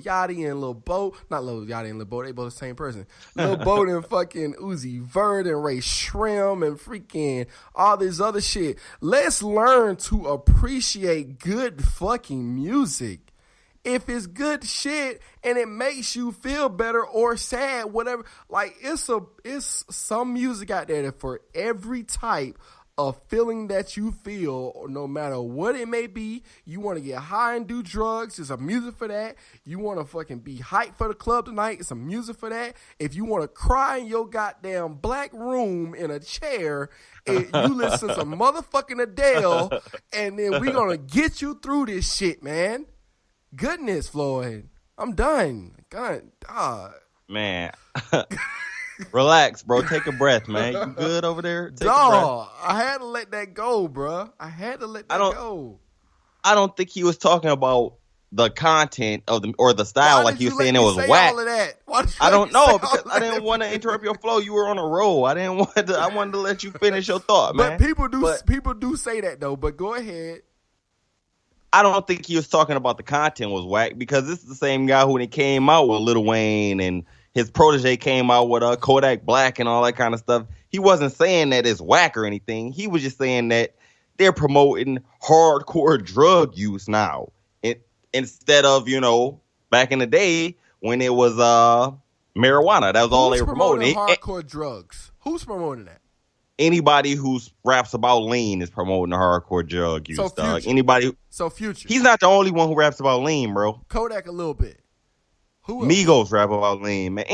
Yachty and Lil Bo, not Lil Yachty and Lil Bo, they both the same person. Lil Bo and fucking Uzi Vert and Ray Shrim and freaking all this other shit. Let's learn to appreciate good fucking music. If it's good shit and it makes you feel better or sad, whatever, like it's some music out there that for every type of feeling that you feel, or no matter what it may be, you want to get high and do drugs, there's some music for that. You want to fucking be hyped for the club tonight, there's some music for that. If you want to cry in your goddamn black room in a chair, you listen to some motherfucking Adele, and then we gonna get you through this shit, man. Goodness, Floyd. I'm done. God, man. Relax, bro. Take a breath, man. You good over there? Take a breath. I had to let that go, bro. I had to let that go. I don't think he was talking about the content of the style like he was saying it was whack. All of that? I don't know because I didn't want to interrupt your flow. You were on a roll. I wanted to let you finish your thought, man. But people do say that though. But go ahead. I don't think he was talking about the content was whack because this is the same guy who when he came out with Lil Wayne and his protege came out with Kodak Black and all that kind of stuff. He wasn't saying that it's whack or anything. He was just saying that they're promoting hardcore drug use now. Instead of, back in the day when it was marijuana. That was all they were promoting. Hardcore drugs. Who's promoting that? Anybody who raps about lean is promoting the hardcore drug use, dog. Future. He's not the only one who raps about lean, bro. Kodak a little bit. Who else? Migos rap about lean, man.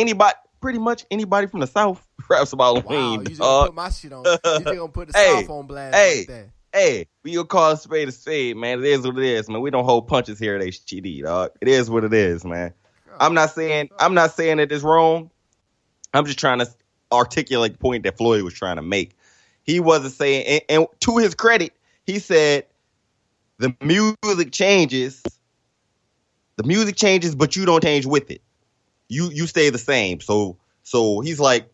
Pretty much anybody from the South raps about lean. You just gonna put my shit on. You just gonna put the South on blast like that. Hey, we gonna call a spade, man. It is what it is, man. We don't hold punches here at HTD, dog. It is what it is, man. I'm not saying that it's wrong. I'm just trying to articulate the point that Floyd was trying to make. He wasn't saying, and to his credit, he said the music changes, but you don't change with it. You stay the same. So he's like,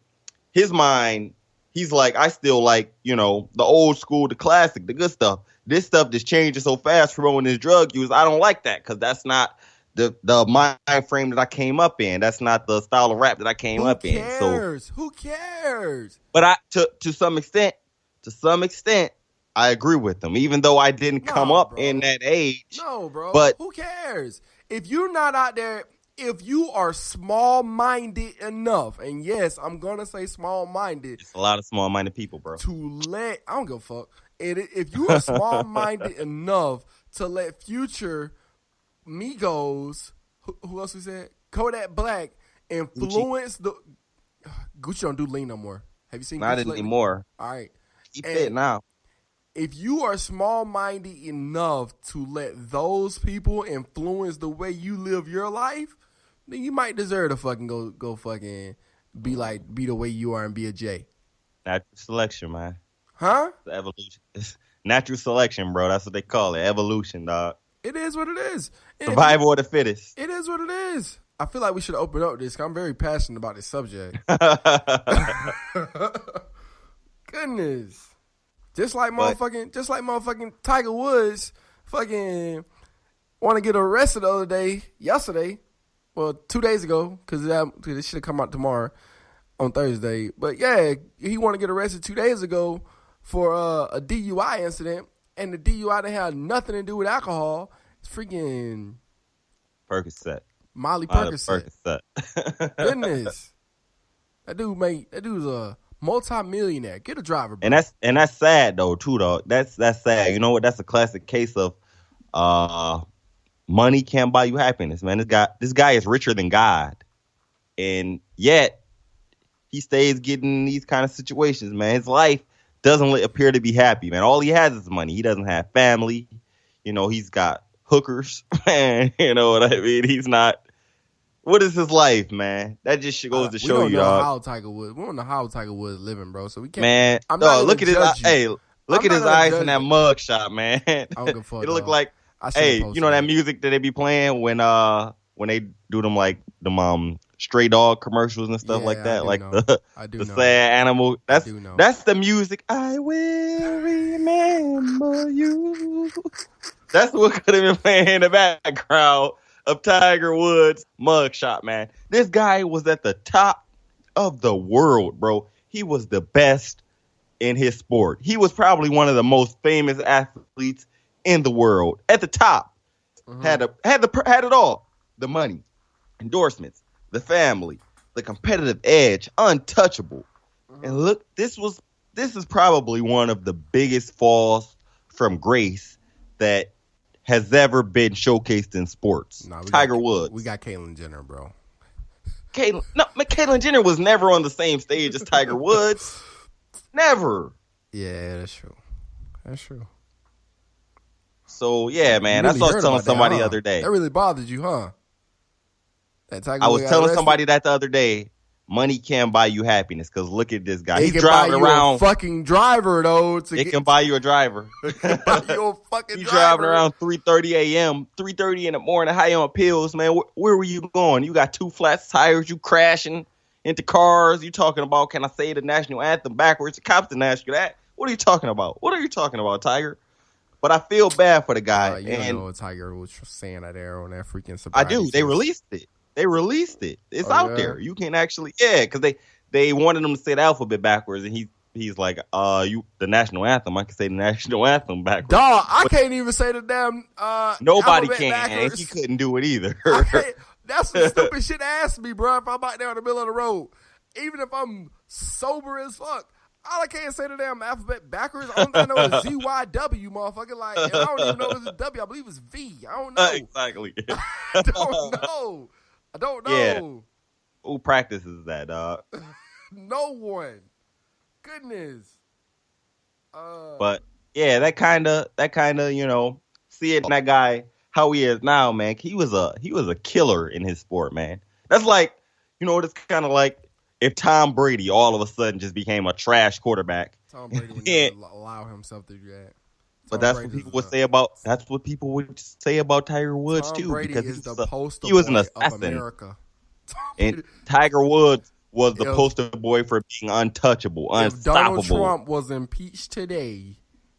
his mind, he's like, I still like, the old school, the classic, the good stuff. This stuff just changes so fast promoting this drug use. I don't like that because that's not the mind frame that I came up in. That's not the style of rap that I came up in. So who cares? But to some extent, I agree with them. Even though I didn't come up in that age. No, bro. But who cares? If you're not out there, if you are small-minded enough, and yes, I'm gonna say small-minded. It's a lot of small-minded people, bro. I don't give a fuck. If you are small-minded enough to let Future, Migos, who else we said? Kodak Black influence Gucci don't do lean no more. Have you seen Not Gucci anymore. All right. Keep it now. If you are small-minded enough to let those people influence the way you live your life, then you might deserve to fucking go fucking be the way you are and be a J. Natural selection, man. Huh? The evolution. It's natural selection, bro. That's what they call it. Evolution, dog. It is what it is. Survival of the fittest. It is what it is. I feel like we should open up this. 'Cause I'm very passionate about this subject. Goodness. Just like motherfucking Tiger Woods fucking want to get arrested yesterday. Well, 2 days ago, because it should have come out tomorrow on Thursday. But yeah, he want to get arrested 2 days ago for a DUI incident, and the DUI didn't have nothing to do with alcohol. It's freaking Percocet. Molly Percocet. Goodness, that dude's a multi-millionaire. Get a driver, bro. And that's sad though too. Though that's sad. You know what? That's a classic case of money can't buy you happiness, man. This guy is richer than God, and yet he stays getting these kind of situations, man. His life doesn't appear to be happy, man. All he has is money. He doesn't have family. You know, he's got hookers, man. You know what I mean? He's not. What is his life, man? That just goes to show you, dog. We don't know how Tiger Woods living, bro. So we can't. Man, look at his eyes in that mug shot, man. I don't give a fuck. It look like, you know that music that they be playing when they do them stray dog commercials and stuff like that, like the sad animal. That's the music. I will remember you. That's what could have been playing in the background of Tiger Woods' mugshot, man. This guy was at the top of the world, bro. He was the best in his sport. He was probably one of the most famous athletes in the world. At the top, had it all: the money, endorsements, the family, the competitive edge, untouchable. And look, this is probably one of the biggest falls from grace that has ever been showcased in sports. Tiger Woods. We got Caitlyn Jenner, bro. Caitlyn Jenner was never on the same stage as Tiger Woods. Never. Yeah, that's true. So, yeah, man. Really, I saw telling somebody the other day. That really bothered you, huh? I was telling somebody that the other day. Money can't buy you happiness because look at this guy. He's driving around. A fucking driver, though. It can buy you a driver. It can buy you a fucking He's driver. driving around 3:30 a.m., 3:30 in the morning, high on pills, man. Where were you going? You got 2 flat tires. You crashing into cars. You talking about, can I say the national anthem backwards? The cops didn't ask you that. What are you talking about? What are you talking about, Tiger? But I feel bad for the guy. You don't know what Tiger was saying out there on that freaking surprise. I do. They released it. It's out there. You can actually, because they wanted him to say the alphabet backwards, and he's like, the national anthem. I can say the national anthem backwards. Dog, I can't even say the damn nobody can, backwards. and he couldn't do it either. That's some stupid shit to ask me, bro. If I'm out there in the middle of the road, even if I'm sober as fuck, all I can't say the damn alphabet backwards. All I know is ZYW, motherfucker. Like, and I don't even know if it's a W. I believe it's V. I don't know. Exactly. I don't know. Yeah. Who practices that, dog? No one. Goodness. But yeah, that kind of, you know, see it in that guy how he is now, man. He was a killer in his sport, man. That's like, you know, it's kind of like if Tom Brady all of a sudden just became a trash quarterback. Tom Brady would never allow himself to do that. But that's what people would say about. That's what people would say about Tiger Woods Tom too, Brady because is the poster he was an boy assassin. of America. And Tiger Woods was the poster boy for being untouchable, unstoppable. If Donald Trump was impeached today,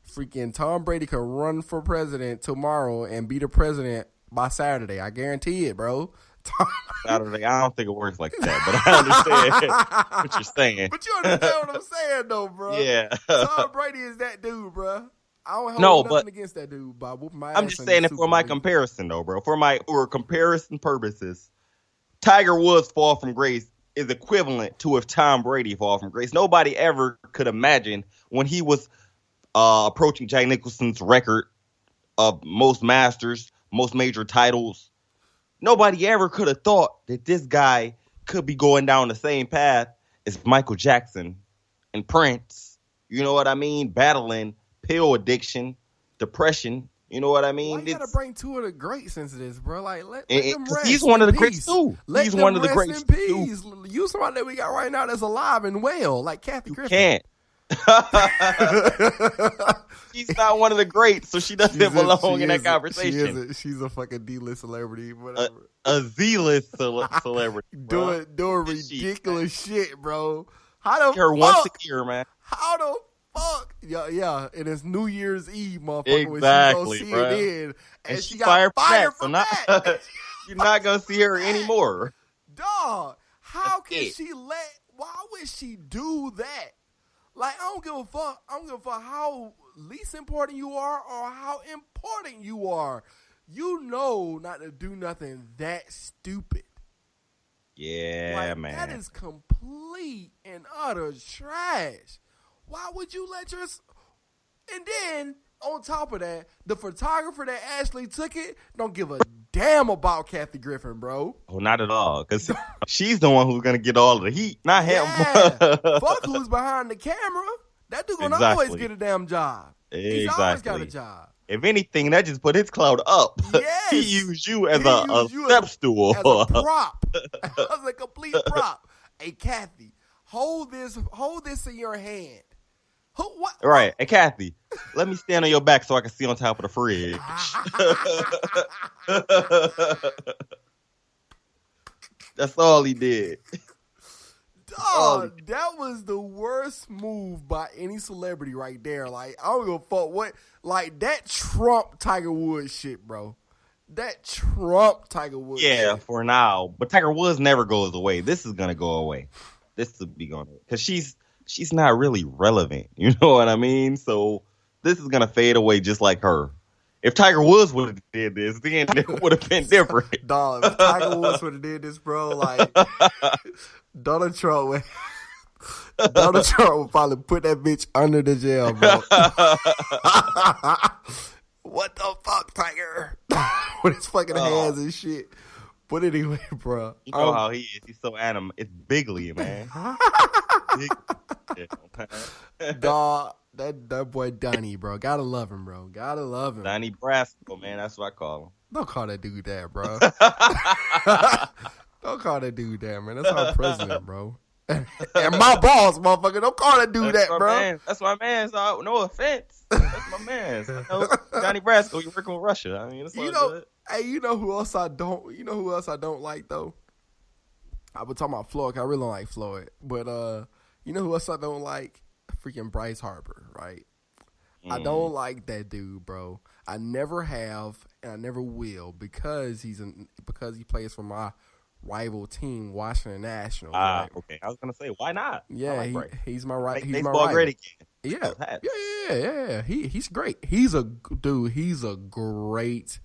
freaking Tom Brady could run for president tomorrow and be the president by Saturday. I guarantee it, bro. Saturday, I don't think it works like that, but I understand what you're saying. But you understand what I'm saying, though, bro. Yeah. Tom Brady is that dude, bro. I don't have nothing against that dude, but I'm just saying it for my comparison, though, bro. For comparison purposes, Tiger Woods' fall from grace is equivalent to if Tom Brady fall from grace. Nobody ever could imagine when he was approaching Jack Nicholson's record of most Masters, most major titles. Nobody ever could have thought that this guy could be going down the same path as Michael Jackson and Prince. You know what I mean? Battling pill addiction, depression. You know what I mean? Why you gotta bring two of the greats into this, bro? Like, let them rest. He's one of the greats too. He's one of the greats too. Use somebody that we got right now that's alive and well, like Kathy Griffin. Can't. She's not one of the greats, so she doesn't belong in that conversation. She's a fucking D-list celebrity, whatever. A Z-list celebrity. Doing ridiculous shit, bro. How the her fuck? Once a year, man. How the fuck? Yeah. And it's New Year's Eve, motherfucker. Exactly, when she's bro. on CNN, and she got fired from that. that. You're not gonna see her anymore. Dog, how can she why would she do that? Like, I don't give a fuck. I don't give a fuck how least important you are or how important you are. You know not to do nothing that stupid. Yeah, like, man. That is complete and utter trash. Why would you let your... And then, on top of that, the photographer that actually took it don't give a damn about Kathy Griffin, bro. Oh, not at all. Because she's the one who's going to get all of the heat, not him. Yeah. Fuck who's behind the camera. That dude going to always get a damn job. He's always got a job. If anything, that just put his clout up. Yes. He used you as a step stool. As a prop. As a complete prop. Hey, Kathy, hold this in your hand. What? Right. Hey, Kathy, let me stand on your back so I can see on top of the fridge. That's all he did. Dog, that was the worst move by any celebrity right there. Like, I don't give a fuck what. Like, that Trump Tiger Woods shit, bro. That Trump Tiger Woods shit. For now. But Tiger Woods never goes away. This is going to go away. This will be going away. Because she's not really relevant. You know what I mean? So this is going to fade away just like her. If Tiger Woods would have did this, then it would have been different. Dog, if Tiger Woods would have did this, bro, like, Donald Trump would probably put that bitch under the jail, bro. What the fuck, Tiger? With his fucking hands and shit. But anyway, bro. You know how he is. He's so animal. It's bigly, man. Dog, that boy Donnie, bro. Gotta love him, bro. Gotta love him. Donnie Brasco, man. That's what I call him. Don't call that dude that, bro. Don't call that dude that, man. That's our president, bro. And my boss, motherfucker. Don't call that dude that, bro. Man. That's my man. So no offense. That's my man. So, Donnie Brasco, you're working with Russia. I mean, it's all good. Hey, you know who else I don't? You know who else I don't like though? I was talking about Floyd. I really don't like Floyd, but you know who else I don't like? Freaking Bryce Harper, right? I don't like that dude, bro. I never have, and I never will, because he plays for my rival team, Washington Nationals. Right? Okay. I was gonna say, why not? Yeah, he's my right. He's baseball my rival. great again. Yeah. He's great. He's a great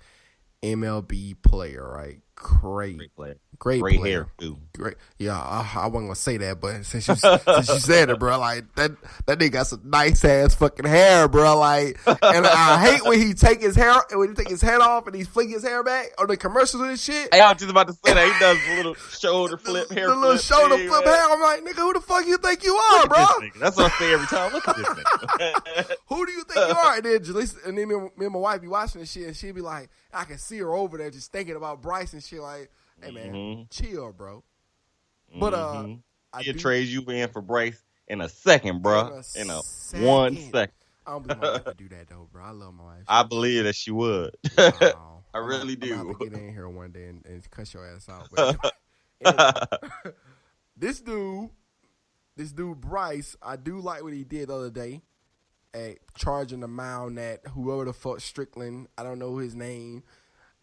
MLB player, right? Great player. Great hair too. Great. Yeah, I wasn't gonna say that, but since you said it, bro, like that nigga got some nice ass fucking hair, bro. Like, and I hate when he take his head off and he flick his hair back on the commercials and shit. Hey, I was just about to say that he does a little shoulder flip hair. The little shoulder flip hair. I'm like, nigga, who the fuck you think you are, bro? That's what I say every time. Look at this nigga. Who do you think you are? And then Jalisa, and then me and my wife be watching this shit, and she'd be like, I can see her over there just thinking about Bryce and shit. Like, hey man, chill, bro. But he'll trade you in for Bryce in a second, bro. In a 1 second. I don't believe my wife would do that though, bro. I love my wife. I believe that she would. Wow. I really do. I'm gonna get in here one day and cuss your ass out. But anyway, this dude Bryce, I do like what he did the other day at charging the mound at whoever the fuck Strickland, I don't know his name,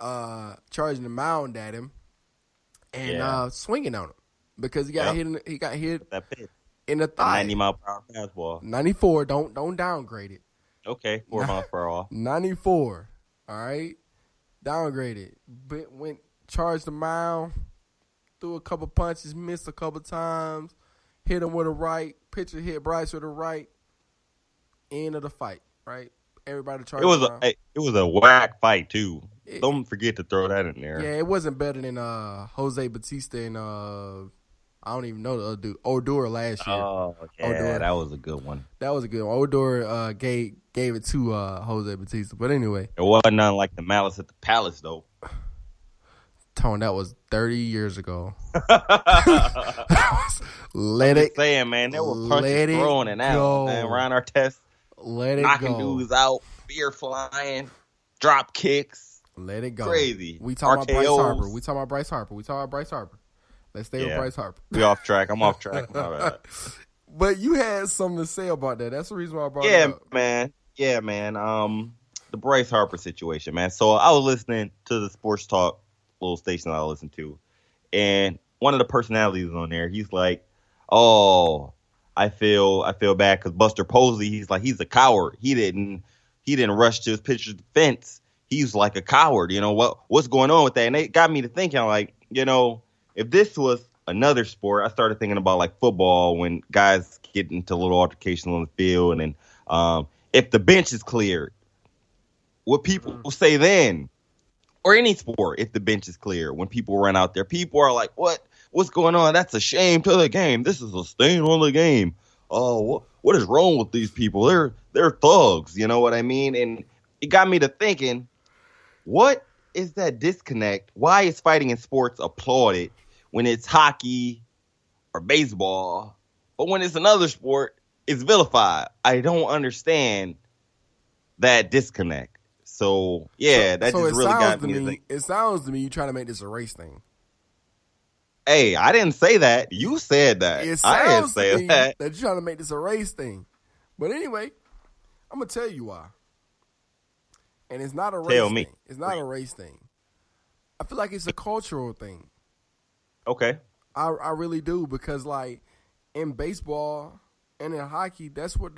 charging the mound at him and swinging on him because he got hit. He got hit that pitch in the thigh. 90-mile-per-hour fastball. 94. Don't downgrade it. Okay, 4 miles per hour. 94. All right, downgraded. Went charged the mound, threw a couple punches, missed a couple times, hit him with a right. Pitcher hit Bryce with a right. End of the fight. Right. Everybody charged. It was a whack fight too. Don't forget to throw that in there. Yeah, it wasn't better than Jose Bautista and I don't even know the other dude, Odor last year. Oh, yeah, Odor. That was a good one. That was a good one. Odor gave it to Jose Bautista. But anyway. It wasn't nothing like the Malice at the Palace, though. Tone, that was 30 years ago. Let it saying, man, there were punches thrown and out, man. Ron Artest knocking dudes out, beer flying, drop kicks. Let it go. Crazy. We talking about Bryce Harper. Let's stay with Bryce Harper. We off track. I'm off track. My bad. But you had something to say about that. That's the reason why I brought it up. Yeah, man. The Bryce Harper situation, man. So I was listening to the sports talk little station that I listen to, and one of the personalities on there, he's like, "Oh, I feel bad because Buster Posey, he's a coward. He didn't rush to his pitcher's defense. He's like a coward. You know what's going on with that?" And it got me to thinking, like, you know, if this was another sport, I started thinking about like football when guys get into little altercations on the field, and if the bench is cleared, what people will say then, or any sport, if the bench is clear, when people run out there, people are like, what's going on? That's a shame to the game. This is a stain on the game. Oh, what is wrong with these people? They're thugs. You know what I mean? And it got me to thinking, what is that disconnect? Why is fighting in sports applauded when it's hockey or baseball, but when it's another sport, it's vilified? I don't understand that disconnect. So that just really got me to think. It sounds to me you trying to make this a race thing. Hey, I didn't say that. You said that. I didn't say that you're trying to make this a race thing. But anyway, I'm gonna tell you why. And it's not a race thing. It's not a race thing. I feel like it's a cultural thing. Okay. I really do, because like in baseball and in hockey, that's what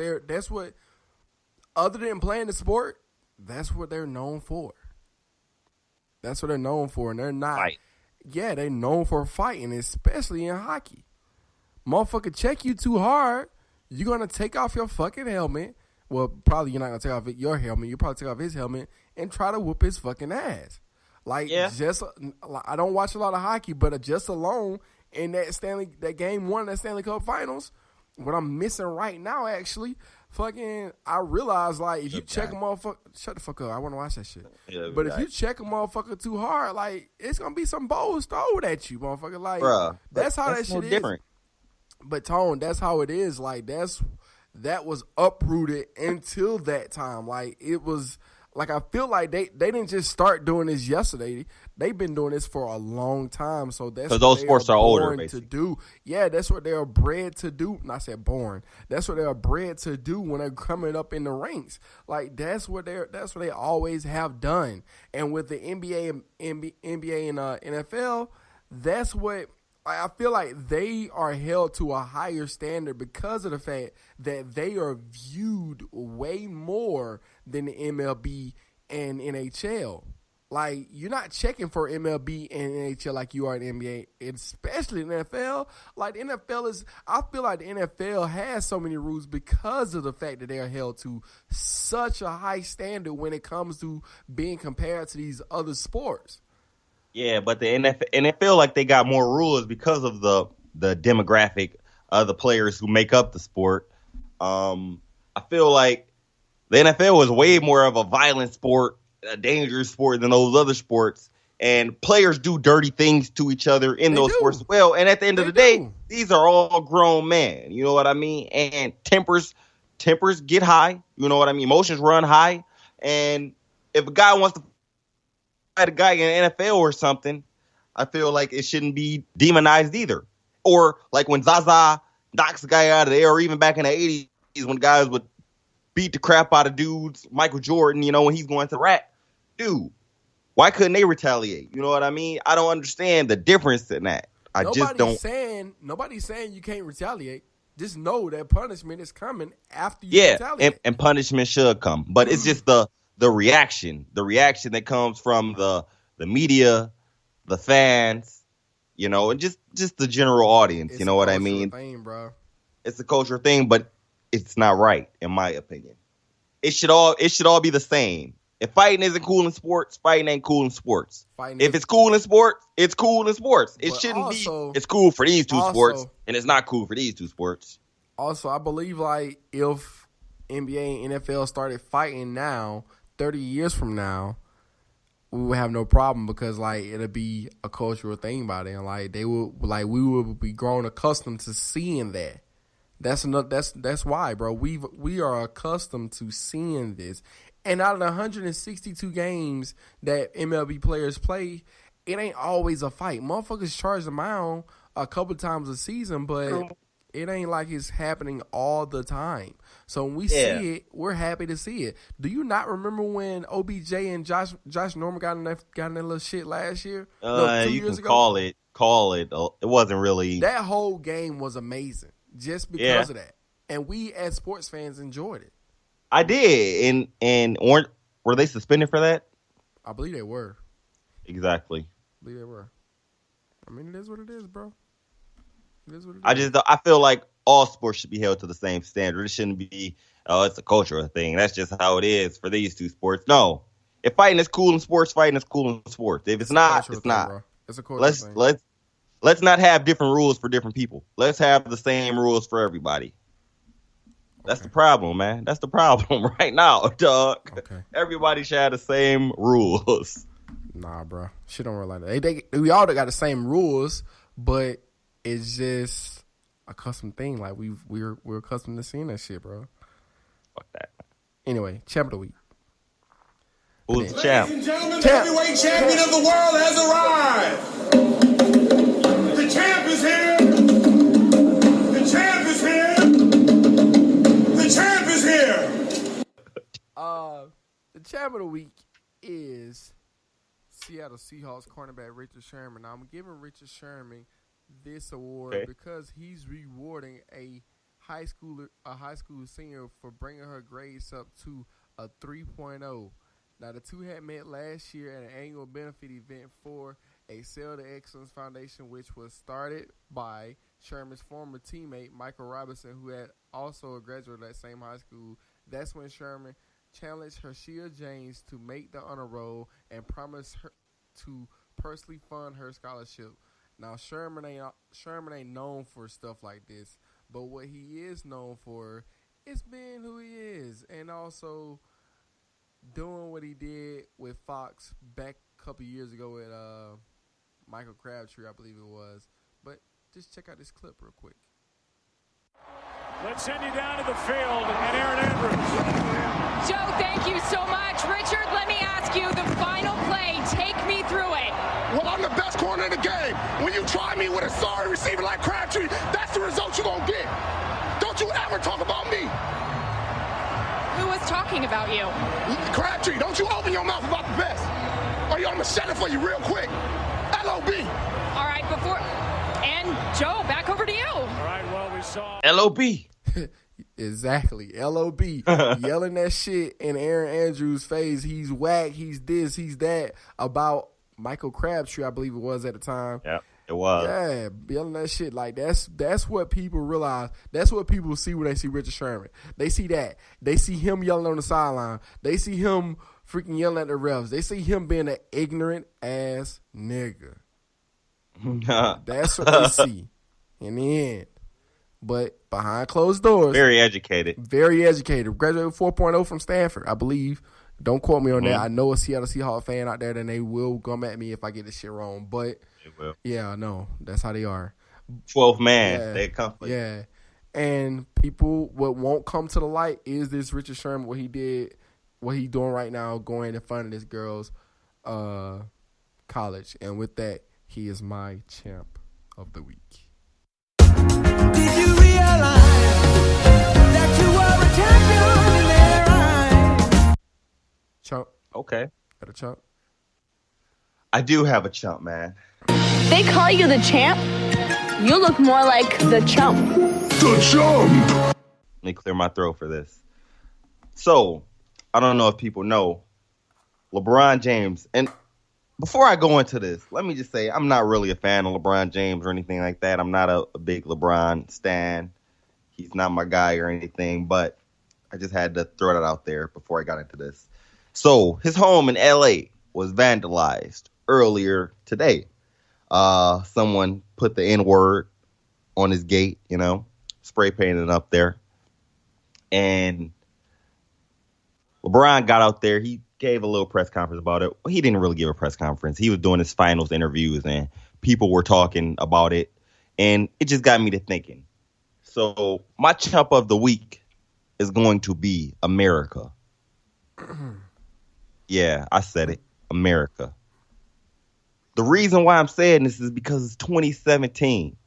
other than playing the sport, that's what they're known for. That's what they're known for. And they're not. Fight. Yeah, they're known for fighting, especially in hockey. Motherfucker, check you too hard, you're going to take off your fucking helmet. Well, probably you're not going to take off your helmet. You'll probably take off his helmet and try to whoop his fucking ass. Like, I don't watch a lot of hockey, but just alone in that game one, that Stanley Cup Finals, what I'm missing right now, actually, I realize, like, if you check a motherfucker, shut the fuck up, I want to watch that shit. Yeah, but if you check a motherfucker too hard, like, it's going to be some balls thrown at you, motherfucker. Like, bruh, that's how that shit different. Is. But, Tone, that's how it is. Like, that was uprooted until that time. Like, it was, like, I feel like they didn't just start doing this yesterday. They've been doing this for a long time. So that's what those sports are older, basically. To do. Yeah, that's what they are bred to do. Not said born. That's what they are bred to do when they're coming up in the ranks. Like, that's what they always have done. And with the NBA and NFL, that's what I feel like they are held to a higher standard because of the fact that they are viewed way more than the MLB and NHL. Like, you're not checking for MLB and NHL like you are in NBA, especially in the NFL. Like, the NFL I feel like the NFL has so many rules because of the fact that they are held to such a high standard when it comes to being compared to these other sports. Yeah, but the NFL, like, they got more rules because of the demographic of the players who make up the sport. I feel like the NFL is way more of a violent sport, a dangerous sport than those other sports, and players do dirty things to each other in those sports as well. And at the end of the day, these are all grown men. You know what I mean? And tempers get high. You know what I mean? Emotions run high. And if a guy wants to fight a guy in the NFL or something, I feel like it shouldn't be demonized either. Or like when Zaza knocks a guy out of there, or even back in the 80s when guys would beat the crap out of dudes, Michael Jordan, you know, when he's going to rack. Dude, why couldn't they retaliate? You know what I mean? I don't understand the difference in that. Nobody's saying you can't retaliate. Just know that punishment is coming after you retaliate. And punishment should come. But it's just the reaction. The reaction that comes from the media, the fans, you know, and just the general audience. You know what I mean? Thing, bro. It's a cultural thing, but it's not right, in my opinion. It should all be the same. If fighting isn't cool in sports, fighting ain't cool in sports. If it's cool in sports, it's cool in sports. It shouldn't be it's cool for these two sports and it's not cool for these two sports. Also, I believe, like, if NBA and NFL started fighting now, 30 years from now, we would have no problem because like it'll be a cultural thing by then. Like they would like we would be grown accustomed to seeing that. That's why, bro. We are accustomed to seeing this. And out of the 162 games that MLB players play, it ain't always a fight. Motherfuckers charge the mound a couple times a season, but it ain't like it's happening all the time. So when we see it, we're happy to see it. Do you not remember when OBJ and Josh Norman got in that little shit last year? No, 2 years ago? Call it. It wasn't really. That whole game was amazing just because of that. And we as sports fans enjoyed it. I did. And were they suspended for that? I believe they were. Exactly. I believe they were. I mean, it is what it is, bro. It is what it is. I feel like all sports should be held to the same standard. It shouldn't be, it's a cultural thing. That's just how it is for these two sports. No. If fighting is cool in sports, fighting is cool in sports. If it's not, it's not. Bro. It's a cultural thing. Let's not have different rules for different people. Let's have the same rules for everybody. That's the problem, man. That's the problem right now, dog. Okay. Everybody should have the same rules. Nah, bro. Shit don't work like that. We all got the same rules, but it's just a custom thing. Like we're accustomed to seeing that shit, bro. Fuck that. Anyway, champ of the week. Who's the champ? Ladies and gentlemen, the heavyweight champion of the world has arrived. The champ is here. The champ is here. The champ is here. The champ of the week is Seattle Seahawks cornerback Richard Sherman. Now, I'm giving Richard Sherman this award because he's rewarding a high school senior for bringing her grades up to a 3.0. Now, the two had met last year at an annual benefit event for a Sale to Excellence Foundation, which was started by Sherman's former teammate, Michael Robinson, who had also a graduate of that same high school. That's when Sherman challenged Hershia James to make the honor roll and promised her to personally fund her scholarship. Now, Sherman ain't known for stuff like this, but what he is known for is being who he is and also doing what he did with Fox back a couple years ago with Michael Crabtree, I believe it was. But just check out this clip real quick. Let's send you down to the field and Aaron Andrews. Joe, thank you so much. Richard, let me ask you the final play. Take me through it. Well, I'm the best corner in the game. When you try me with a sorry receiver like Crabtree, that's the result you're going to get. Don't you ever talk about me. Who was talking about you? Crabtree, don't you open your mouth about the best. Or I'm going to shut it for you real quick. LOB. All right, and Joe, back over to you. All right, well, we saw LOB. Exactly. LOB. Yelling that shit in Aaron Andrews' face. He's whack. He's this. He's that. About Michael Crabtree, I believe it was at the time. Yeah, it was. Yeah, yelling that shit. Like, that's what people realize. That's what people see when they see Richard Sherman. They see that. They see him yelling on the sideline. They see him freaking yelling at the refs. They see him being an ignorant ass nigga. That's what they see in the end. But behind closed doors. Very educated. Very educated. Graduated 4.0 from Stanford, I believe. Don't quote me on that. I know a Seattle Seahawks fan out there, then they will come at me if I get this shit wrong. But, yeah, I know. That's how they are. 12th man. They accomplish. Yeah. And people, what won't come to the light is this Richard Sherman, what he did, what he doing right now, going in front of this girl's college. And with that, he is my champ of the week. Did you realize that you were a champion in their eyes? Chump. Okay. Got a chump? I do have a chump, man. They call you the champ? You look more like the chump. The chump. Let me clear my throat for this. So, I don't know if people know, LeBron James, and before I go into this, let me just say I'm not really a fan of LeBron James or anything like that. I'm not a big LeBron stan. He's not my guy or anything, but I just had to throw that out there before I got into this. So his home in L.A. was vandalized earlier today. Someone put the N-word on his gate, spray painted up there. And LeBron got out there. He gave a little press conference about it. He didn't really give a press conference. He was doing his finals interviews, and people were talking about it, and it just got me to thinking. So my chump of the week is going to be America. Yeah, I said it. America. The reason why I'm saying this is because it's 2017.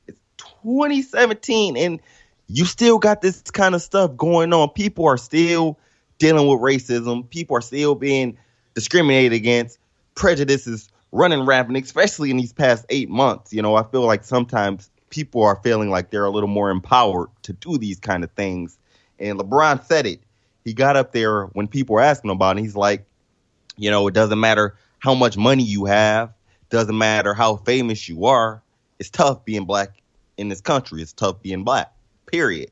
It's 2017, and you still got this kind of stuff going on. People are still dealing with racism. People are still being discriminated against. Prejudices running rampant, especially in these past 8 months. I feel like sometimes people are feeling like they're a little more empowered to do these kind of things. And LeBron said it. He got up there when people were asking him about it. He's like, it doesn't matter how much money you have. Doesn't matter how famous you are. It's tough being black in this country. It's tough being black, period.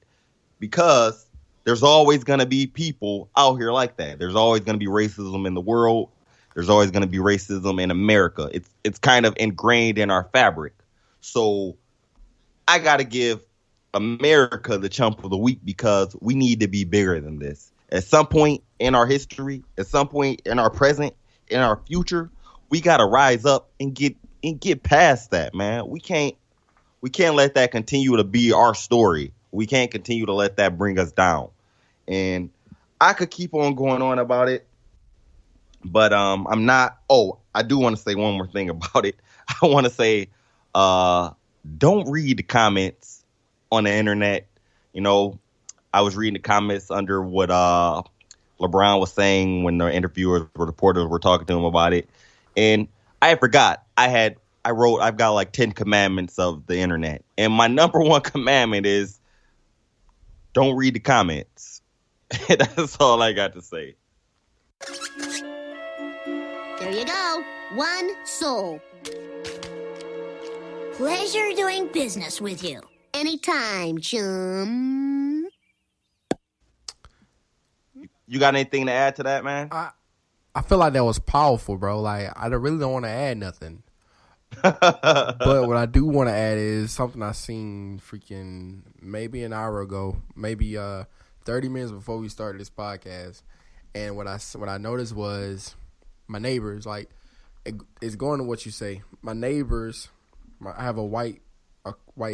Because there's always going to be people out here like that. There's always going to be racism in the world. There's always going to be racism in America. It's kind of ingrained in our fabric. So I got to give America the chump of the week because we need to be bigger than this. At some point in our history, at some point in our present, in our future, we got to rise up and get past that, man. We can't let that continue to be our story. We can't continue to let that bring us down. And I could keep on going on about it, but I'm not. Oh, I do want to say one more thing about it. I want to say, don't read the comments on the internet. I was reading the comments under what LeBron was saying when the interviewers or reporters were talking to him about it, and I forgot I've got like 10 commandments of the internet, and my number one commandment is don't read the comments. That's all I got to say. There you go. One soul. Pleasure doing business with you. Anytime, chum. You got anything to add to that, man? I feel like that was powerful, bro. Like, I really don't want to add nothing. But what I do want to add is something I seen freaking maybe an hour ago, maybe 30 minutes before we started this podcast. And what I noticed was my neighbors, like, it's going to what you say. My neighbors, I have a white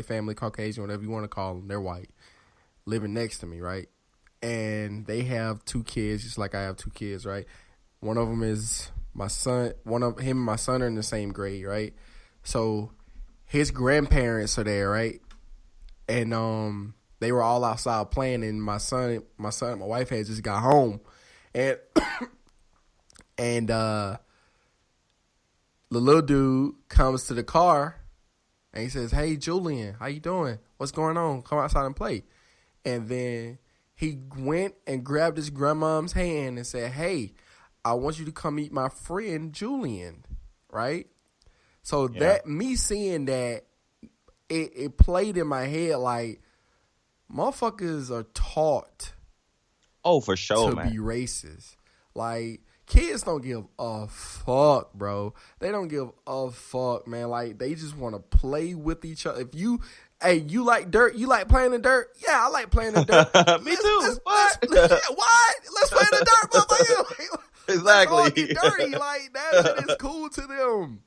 family, Caucasian, whatever you want to call them, they're white, living next to me, right? And they have 2 kids, just like I have 2 kids, right? One of them is my son. Him and my son are in the same grade, right? So his grandparents are there, right? And they were all outside playing, and my wife had just got home, and the little dude comes to the car, and he says, "Hey, Julian, how you doing? What's going on? Come outside and play." And then he went and grabbed his grandmom's hand and said, "Hey, I want you to come meet my friend Julian," right? So that me seeing that, it played in my head like motherfuckers are taught. Oh, for sure, to man. be racist. Like, kids don't give a fuck, bro. They don't give a fuck, man. Like, they just want to play with each other. If you like dirt? You like playing in dirt? Yeah, I like playing in dirt. Me too. What? What? Let's play in the dirt, motherfucker. Exactly. Let's all get dirty. Like, that shit is cool to them.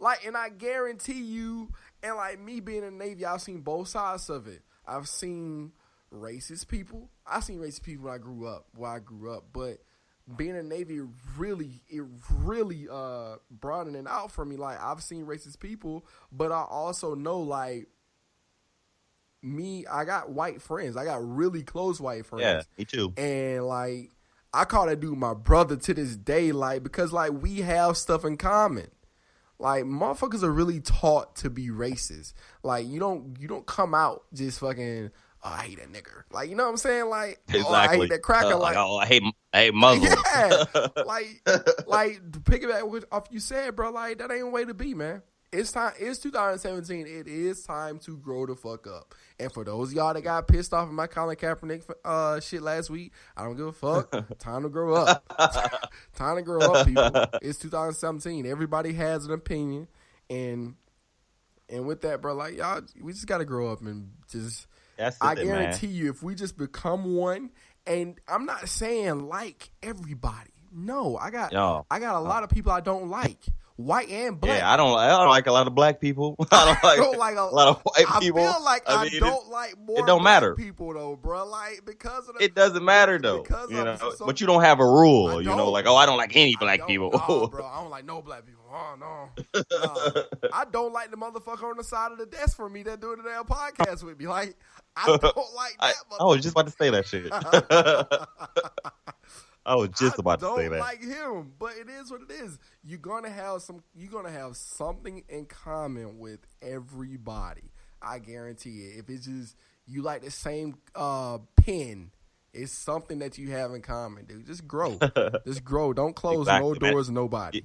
Like, and I guarantee you, and like me being in the Navy, I've seen both sides of it. I've seen racist people. I've seen racist people when I grew up. But being in the Navy, it really broadened it out for me. Like, I've seen racist people, but I also know, like, I got white friends. I got really close white friends. Yeah, me too. And, like, I call that dude my brother to this day, like, because, like, we have stuff in common. Like, motherfuckers are really taught to be racist. Like, you don't come out just fucking, "Oh, I hate that nigger." Like, you know what I'm saying? Like, exactly. "Oh, I hate that cracker." Like, "Oh, I hate Muslims." Yeah. like to piggyback off you said, bro, like, that ain't a way to be, man. It's time. It's 2017. It is time to grow the fuck up. And for those of y'all that got pissed off at my Colin Kaepernick shit last week, I don't give a fuck. Time to grow up. Time to grow up, people. It's 2017. Everybody has an opinion, and with that, bro, like, y'all, we just gotta grow up and just. I guarantee you, if we just become one, and I'm not saying like everybody, No, I got Yo. a lot of people I don't like, white and black. Yeah, I don't like a lot of black people. I don't like a lot of white people. I feel like I mean, don't like more it don't black matter. people though, bro. Like because of it doesn't matter though. Because you know, so, but you don't have a rule. I You don't. know, like I don't like any black people. No, bro, I don't like no black people. Oh no, I don't like the motherfucker on the side of the desk for me that doing the damn podcast with me. Like I don't like that. I was just about to say that shit. I was just about to say that. I don't like him, but it is what it is. You're gonna have something in common with everybody. I guarantee it. If it's just you like the same pen, it's something that you have in common, dude. Just grow. Just grow. Don't close no doors, nobody.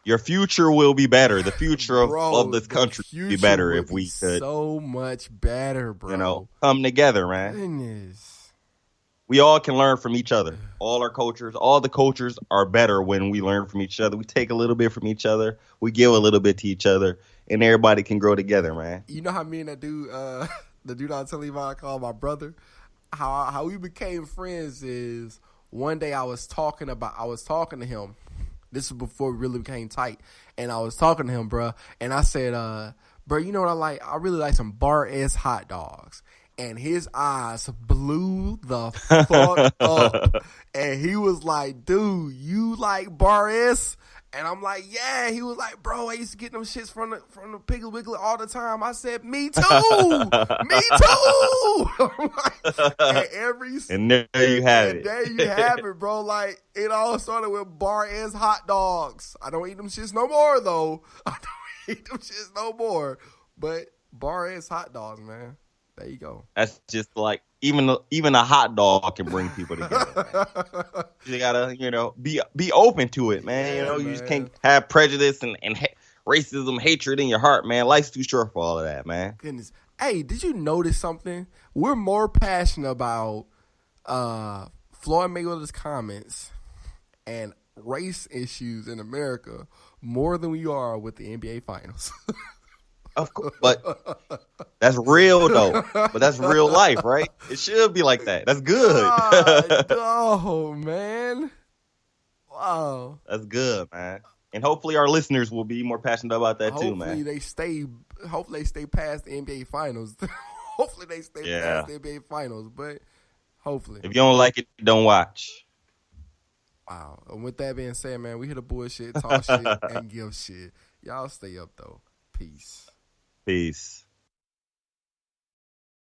Your future will be better. The future of this country will be better if we could. So much better, bro. You know, come together, man. Goodness. We all can learn from each other. All the cultures are better when we learn from each other. We take a little bit from each other. We give a little bit to each other, and everybody can grow together, man. You know how me and that dude, the dude I was telling you about, I call my brother, how we became friends is one day I was talking to him. This was before we really became tight, and I was talking to him, bro, and I said, bro, you know what I like? I really like some Bar S hot dogs. And his eyes blew the fuck up. And he was like, dude, you like Bar S? And I'm like, yeah. He was like, bro, I used to get them shits from the Piggly Wiggly all the time. I said, me too. Me too. And there you have it. There you have it, bro. Like, it all started with Bar S hot dogs. I don't eat them shits no more, though. I don't eat them shits no more. But Bar S hot dogs, man. There you go. That's just like even a hot dog can bring people together. Man. You gotta, be open to it, man. Yeah, you just can't have prejudice and racism, hatred in your heart, man. Life's too short for all of that, man. Goodness. Hey, did you notice something? We're more passionate about Floyd Mayweather's comments and race issues in America more than we are with the NBA Finals. Of course, but that's real though. But that's real life, right? It should be like that. That's good. Oh man, wow, that's good, man. And hopefully our listeners will be more passionate about that too, man. Hopefully they stay past the NBA Finals. Hopefully they stay past the NBA Finals, but hopefully. If you don't like it, don't watch. Wow. And with that being said, man, we hit the bullshit, talk shit, and give shit. Y'all stay up though. Peace. Peace.